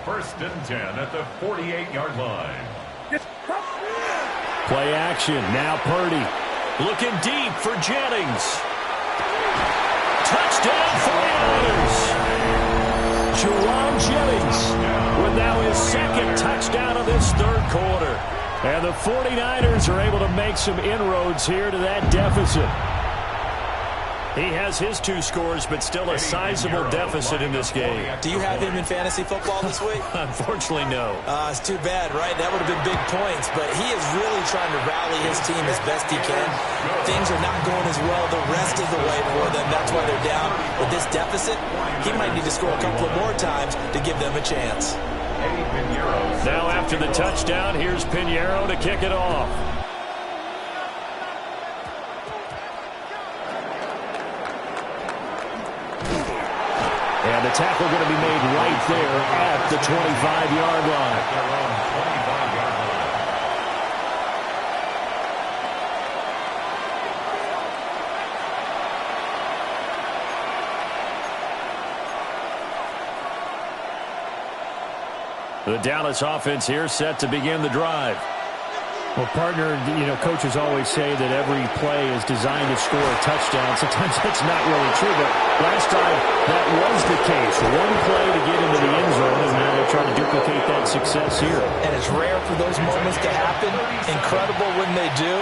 1st and 10 at the 48-yard line. Play action. Now Purdy. Looking deep for Jennings. Touchdown 49ers. Juwan Jennings with now his 2nd touchdown of this third quarter. And the 49ers are able to make some inroads here to that deficit. He has his 2 scores, but still a sizable deficit in this game. Do you have him in fantasy football this week? Unfortunately, no. It's too bad, right? That would have been big points, but he is really trying to rally his team as best he can. Things are not going as well the rest of the way for them. That's why they're down. With this deficit, he might need to score a couple of more times to give them a chance. Now after the touchdown, here's Pinheiro to kick it off. And the tackle going to be made right there at the 25-yard line. The Dallas offense here set to begin the drive. Well, partner, coaches always say that every play is designed to score a touchdown. Sometimes that's not really true, but last drive that was the case. One play to get into the end zone, and now they're trying to duplicate that success here. And it's rare for those moments to happen. Incredible when they do.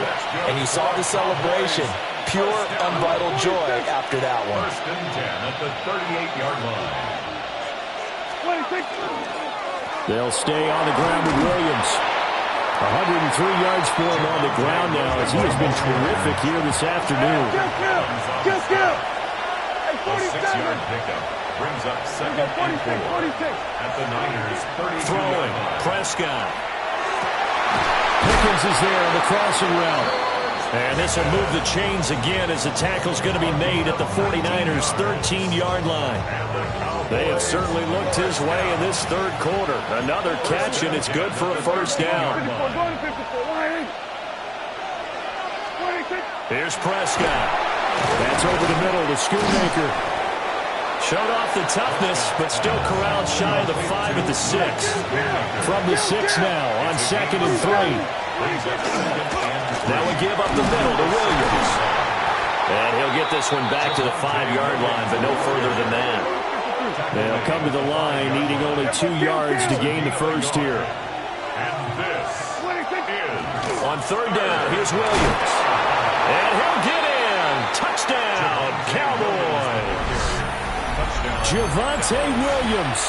And you saw the celebration. Pure, unbridled joy after that one. 1st and 10 at the 38-yard line. They'll stay on the ground with Williams. 103 yards for him on the ground now as he has been terrific here this afternoon. A 6-yard pickup brings up 2nd and 4 at the Niners' 32-yard Throwing, line. Prescott. Pickens is there on the crossing route. And this will move the chains again as the tackle's going to be made at the 49ers' 13-yard line. They have certainly looked his way in this third quarter. Another catch, and it's good for a first down. Here's Prescott. That's over the middle to Schoonmaker. Showed off the toughness, but still corralled shy of the 5 at the 6. From the 6 now on 2nd and 3. Now we give up the middle to Williams. And he'll get this one back to the 5-yard line, but no further than that. They'll come to the line, needing only 2 yards to gain the first here. And this is on 3rd down, here's Williams. And he'll get in. Touchdown, Cowboys. Javonte Williams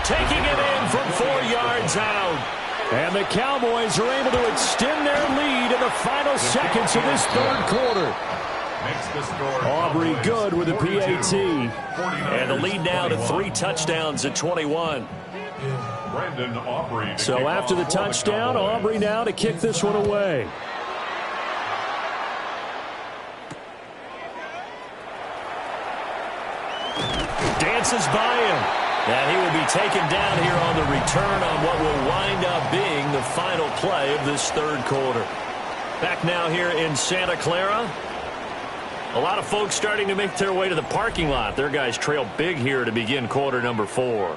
taking it in from 4 yards out. And the Cowboys are able to extend their lead in the final seconds of this third quarter. Aubrey good with a PAT. And the lead now to 3 touchdowns at 21. So after the touchdown, Aubrey now to kick this one away. Dances by him. And he will be taken down here on the return on what will wind up being the final play of this third quarter. Back now here in Santa Clara. A lot of folks starting to make their way to the parking lot. Their guys trail big here to begin quarter number 4.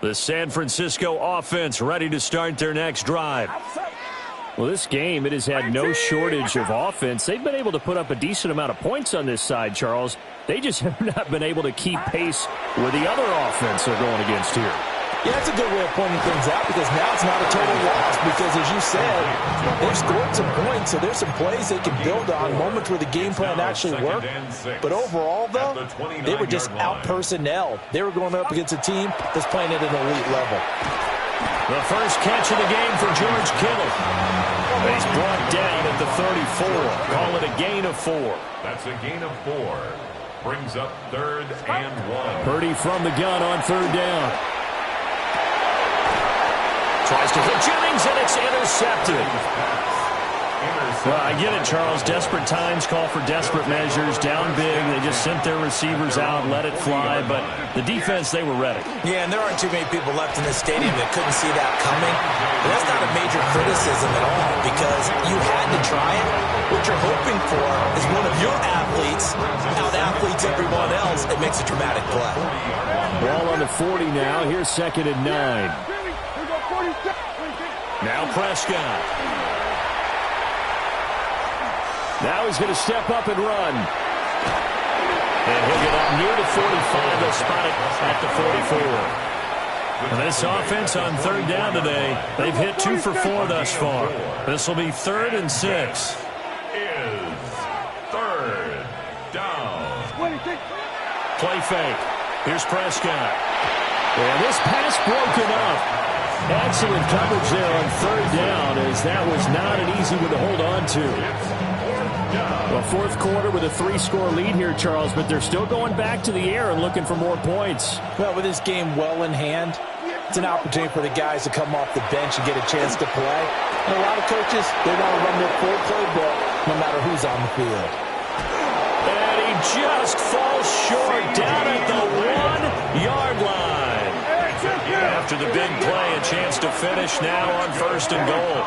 The San Francisco offense ready to start their next drive. Well, this game, it has had no shortage of offense. They've been able to put up a decent amount of points on this side, Charles. They just have not been able to keep pace with the other offense they're going against here. Yeah, that's a good way of pointing things out because now it's not a total loss because, as you said, they've scored some points, so there's some plays they can build on, moments where the game plan actually worked. But overall, though, they were just out-personnel. They were going up against a team that's playing at an elite level. The first catch of the game for George Kittle. He's brought down at the 34. Call it a gain of 4. That's a gain of 4. Brings up 3rd and 1. Purdy from the gun on 3rd down. Tries to hit Jennings, and it's intercepted. Well, I get it, Charles. Desperate times call for desperate measures. Down big, they just sent their receivers out, let it fly. But the defense, they were ready. Yeah, and there aren't too many people left in this stadium that couldn't see that coming. But that's not a major criticism at all because you had to try it. What you're hoping for is one of your athletes out-athletes everyone else and makes a dramatic play. Ball on the 40 now. Here's 2nd and 9. Now Prescott. Now he's going to step up and run. And he'll get up near the 45. They'll spot it at the 44. And this offense on 3rd down today, they've hit 2 for 4 thus far. This will be 3rd and 6. Is 3rd down. Play fake. Here's Prescott. And this pass broken up. Excellent coverage there on 3rd down as that was not an easy one to hold on to. Well, 4th quarter with a 3-score lead here, Charles, but they're still going back to the air and looking for more points. Well, with this game well in hand, it's an opportunity for the guys to come off the bench and get a chance to play. And a lot of coaches, they want to run their full playbook no matter who's on the field. And he just falls short down at the 1-yard line. After the big play, a chance to finish now on 1st and goal.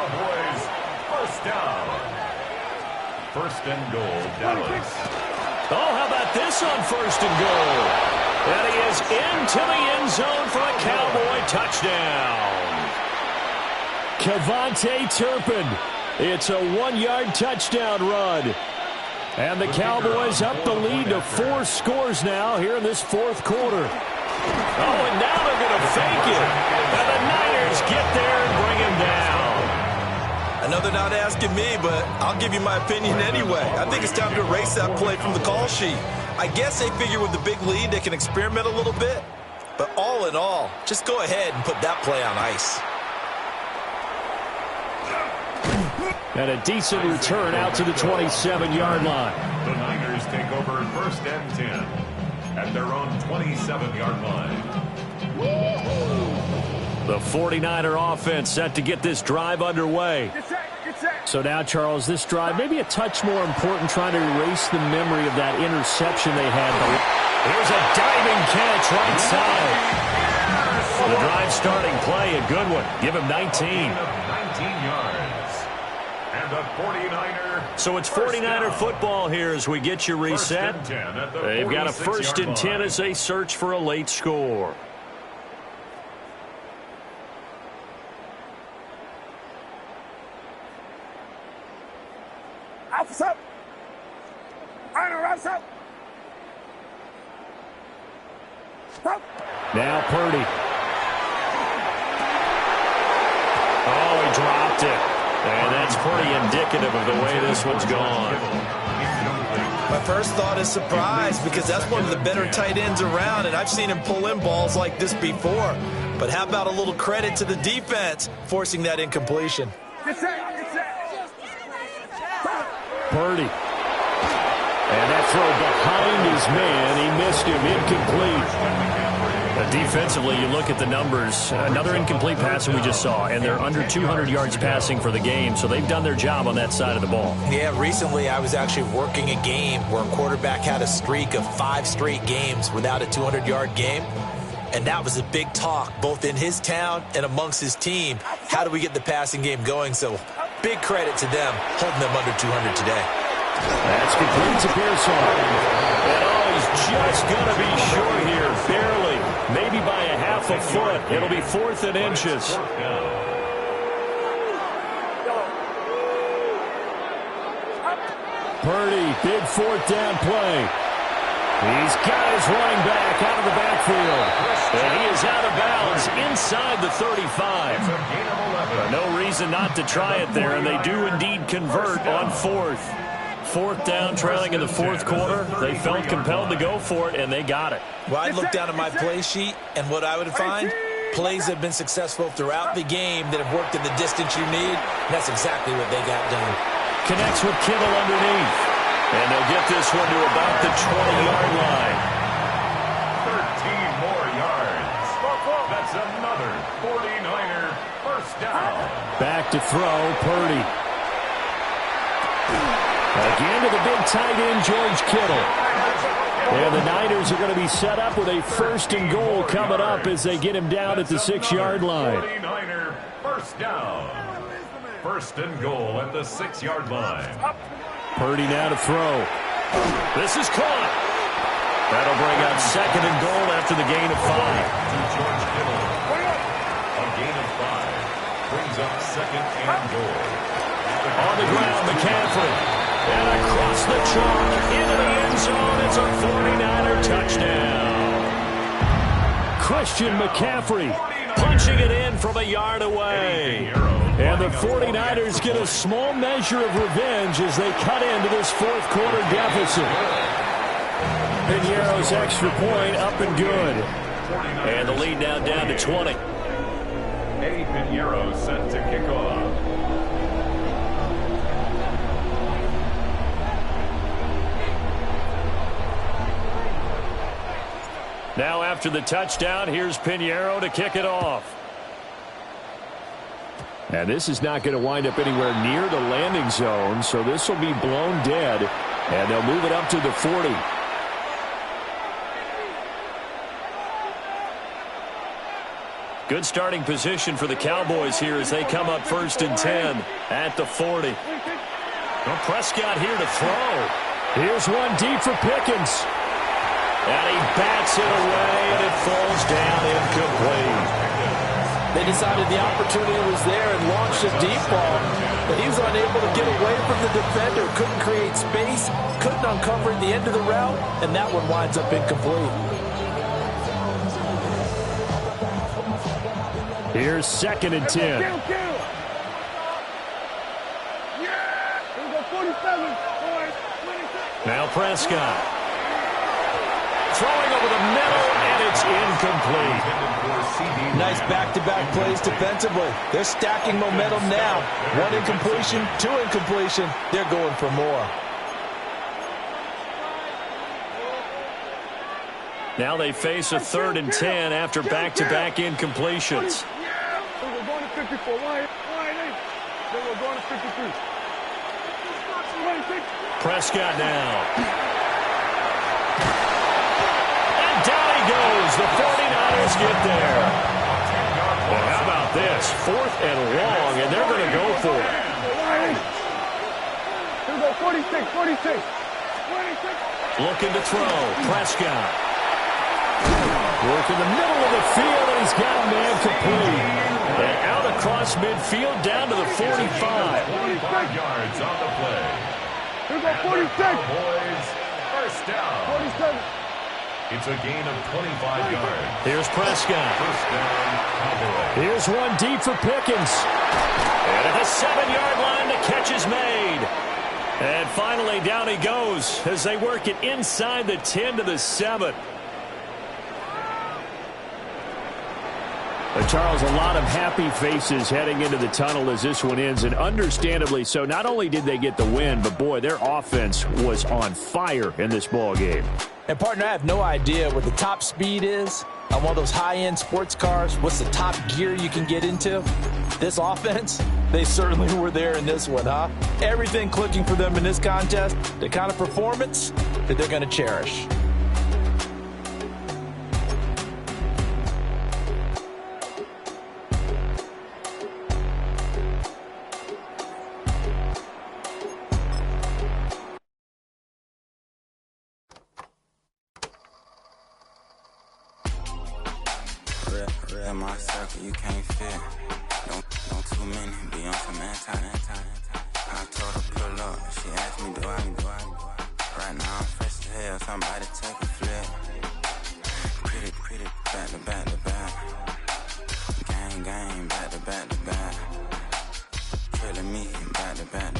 First down. 1st and goal, Dallas. Oh, how about this on 1st and goal? And he is into the end zone for a Cowboy touchdown. Kevontae Turpin. It's a 1-yard touchdown run. And the Cowboys up the lead to 4 scores now here in this 4th quarter. Oh, and now they're going to fake it. And the Niners get there and bring him down. I know they're not asking me, but I'll give you my opinion anyway. I think it's time to erase that play from the call sheet. I guess they figure with the big lead they can experiment a little bit. But all in all, just go ahead and put that play on ice. And a decent return out to the 27-yard line. The Niners take over 1st and 10 at their own 27-yard line. The 49er offense set to get this drive underway. So now, Charles, this drive maybe a touch more important, trying to erase the memory of that interception they had. Here's a diving catch right side. The drive starting play, a good one. Give him 19. 19 yards. And the 49er. So it's 49er football here as we get you reset. They've got a 1st and 10 as they search for a late score. Now Purdy. Oh, he dropped it. And that's pretty indicative of the way this one's gone. My first thought is surprise, because that's one of the better tight ends around, and I've seen him pull in balls like this before. But how about a little credit to the defense forcing that incompletion? Purdy. And that throw behind his man. He missed him. Incomplete. Defensively, you look at the numbers. Another incomplete pass that we just saw, and they're under 200 yards passing for the game, so they've done their job on that side of the ball. Yeah, recently I was actually working a game where a quarterback had a streak of 5 straight games without a 200-yard game, and that was a big talk, both in his town and amongst his team. How do we get the passing game going? So big credit to them, holding them under 200 today. That's complete to Pearson. And he's just going to be short here, barely. Maybe by a half a foot. It'll be 4th and inches. Purdy, big 4th down play. He's got his running back out of the backfield. And he is out of bounds inside the 35. No reason not to try it there, and they do indeed convert on 4th. 4th down, trailing in the 4th quarter. They felt compelled to go for it, and they got it. Well, I'd look down at my play sheet, and what I would find, plays have been successful throughout the game that have worked in the distance you need, and that's exactly what they got done. Connects with Kittle underneath. And they'll get this one to about the 20-yard line. 13 more yards. That's another 49er 1st down. Back to throw, Purdy. Again to the big tight end, George Kittle. And the Niners are going to be set up with a 1st and goal coming up as they get him down at the 6-yard line. 49er 1st down. 1st and goal at the 6-yard line. Purdy now to throw. This is caught. That'll bring up 2nd and goal after the gain of 5. To George Kittle. A gain of 5 brings up 2nd and goal. On the ground, McCaffrey. And across the chalk into the end zone. It's a 49er touchdown. Christian McCaffrey punching it in from a yard away. And the 49ers get a small measure of revenge as they cut into this 4th quarter deficit. Piñeiro's extra point up and good. And the lead now down to 20. Eddie Piñeiro set to kick off. Now after the touchdown, here's Piñeiro to kick it off. And this is not going to wind up anywhere near the landing zone, so this will be blown dead, and they'll move it up to the 40. Good starting position for the Cowboys here as they come up 1st and 10 at the 40. Well, Prescott here to throw. Here's one deep for Pickens. And he bats it away, and it falls down incomplete. They decided the opportunity was there and launched a deep ball, but he was unable to get away from the defender, couldn't create space, couldn't uncover the end of the route, and that one winds up incomplete. Here's 2nd and 10. Yeah! 47. Now Prescott. throwing over the middle, and it's incomplete. Nice back-to-back plays defensively. They're stacking momentum now. 1 incompletion, 2 incompletion. They're going for more. Now they face a 3rd and 10 after back-to-back incompletions. We're going to 54. Then we're going to 53. Prescott now. And down he goes. The 49ers get there. Well, how about this? 4th and long, and they're going to go for it. Here we go, 46, 46. Looking to throw. Prescott. Work in the middle of the field, and he's got a man complete. And out across midfield, down to the 45. 45 yards on the play. Here we go, 46. Cowboys, first down. 47. It's a gain of 25 yards. Here's Prescott. First down, Cowboys. Here's one deep for Pickens. And at the 7-yard line, the catch is made. And finally, down he goes as they work it inside the 10 to the 7. Charles, a lot of happy faces heading into the tunnel as this one ends, and understandably so. Not only did they get the win, but boy, their offense was on fire in this ball game. And partner, I have no idea what the top speed is on one of those high-end sports cars. What's the top gear you can get into? This offense, they certainly were there in this one, huh? Everything clicking for them in this contest, the kind of performance that they're going to cherish. Real my circle, you can't fit. Don't too many be on some anti. I told her pull up, she asked me do I. Right now I'm fresh as hell, somebody take a flip. Pretty, back to back. Gang, back to back. Killing me, back to back.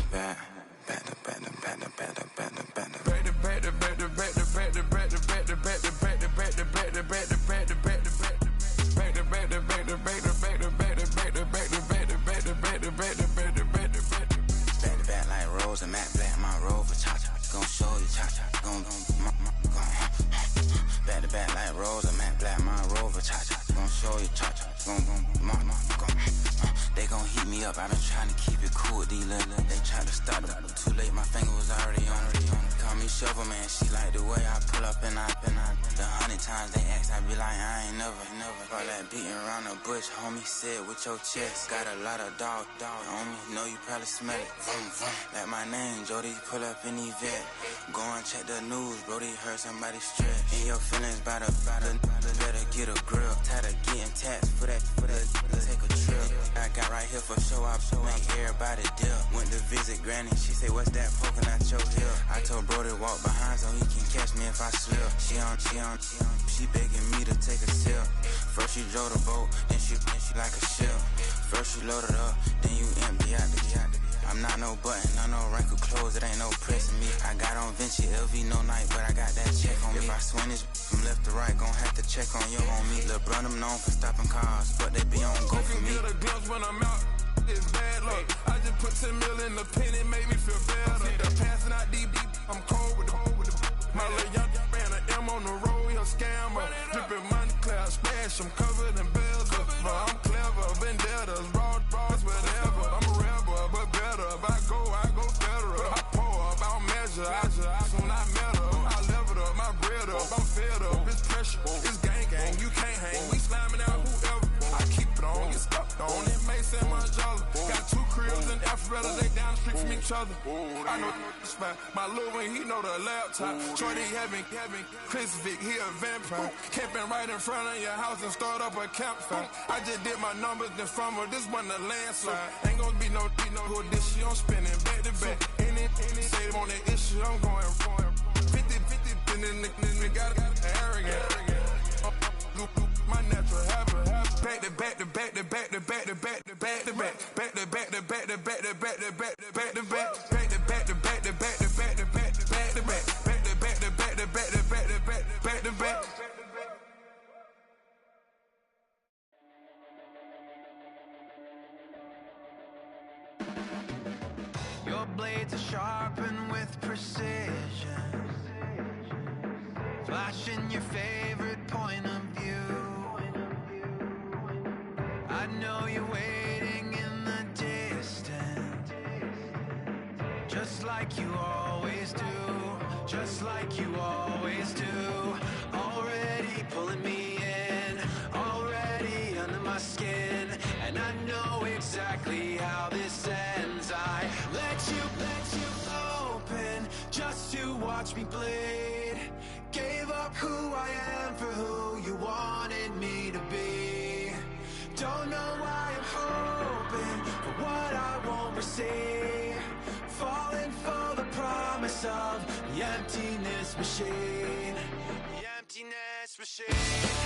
Back like Rose, I'm at black, my rover, cha-cha, gon' show you, cha-cha, they gon' heat me up, I been trying to keep it cool, they try to stop it, too late, my finger was already on, call me shovel man, she like the way I pull up and I, the 100 times they ask, I be like, I ain't never, all that beating around the bush, homie said with your chest, got a lot of dog, homie, know you probably smell it, like my name, Jody, pull up in the vet, go and check the news, Brody heard somebody stretch, in your feelings by the better get a grill, tired of getting taxed for that, take a trip, I got right here for show up, make everybody dip, went to visit granny, she say what's that poking out your heel, I told Brody walk behind so he can catch me if I slip, she begging me to take a sip, first she drove the boat, then she like a ship, first you load it up, then you empty out the I'm not no button, no wrinkle clothes, it ain't no pressing me. I got on Vinci, LV, no night, but I got that check on me. If I swing this from left to right, gon' have to check on your homie. Lil' Brun, I'm known for stopping cars, but they be on go for me. Get a glimpse when I'm out, it's bad luck. I just put 10 mil in the pen, it made me feel better. See the passing out deep, I'm cold with the my little young ran an M on the road, he a scammer. Drippin' money, cloud splash, I'm covered in bells. I'm clever, vendettas, raw, whatever. I'm a rebel, but better. If I go federal. I pour up, I don't measure. I soon I met her. I leveled up, my bread up, I'm fed up. It's pressure, it's gang, you can't hang. We slamming out whoever. I keep it on, get stuck on. It may say Manjala. Got 2 cribs in Alpharetta, they down the street from each other. I know the spot. My little one, he know the laptop. Shorty having Chris Vick, he a vampire. Camping right in front of your house and start up a campfire. I just did my numbers then from her, this wasn't a landslide. Ain't gonna be no who this shit, I'm spinning back to back. Any say they want that issue, I'm going 50, and then the got arrogant. My natural habit. Back to back to back to back to back to back to back to back back to back to back to back to back to back to back to back back to back to back to back to back to back to back to back back to back to back to back to back to back to back blades are sharpened with precision, flashing your favorite point of view. I know you're waiting in the distance, just like you always do, just like you always do. Already pulling me in, already under my skin, and I know exactly how this ends. I let you open just to watch me bleed. Gave up who I am for who you wanted me to be. Don't know why I'm hoping for what I won't receive. Falling for the promise of the emptiness machine. The emptiness machine.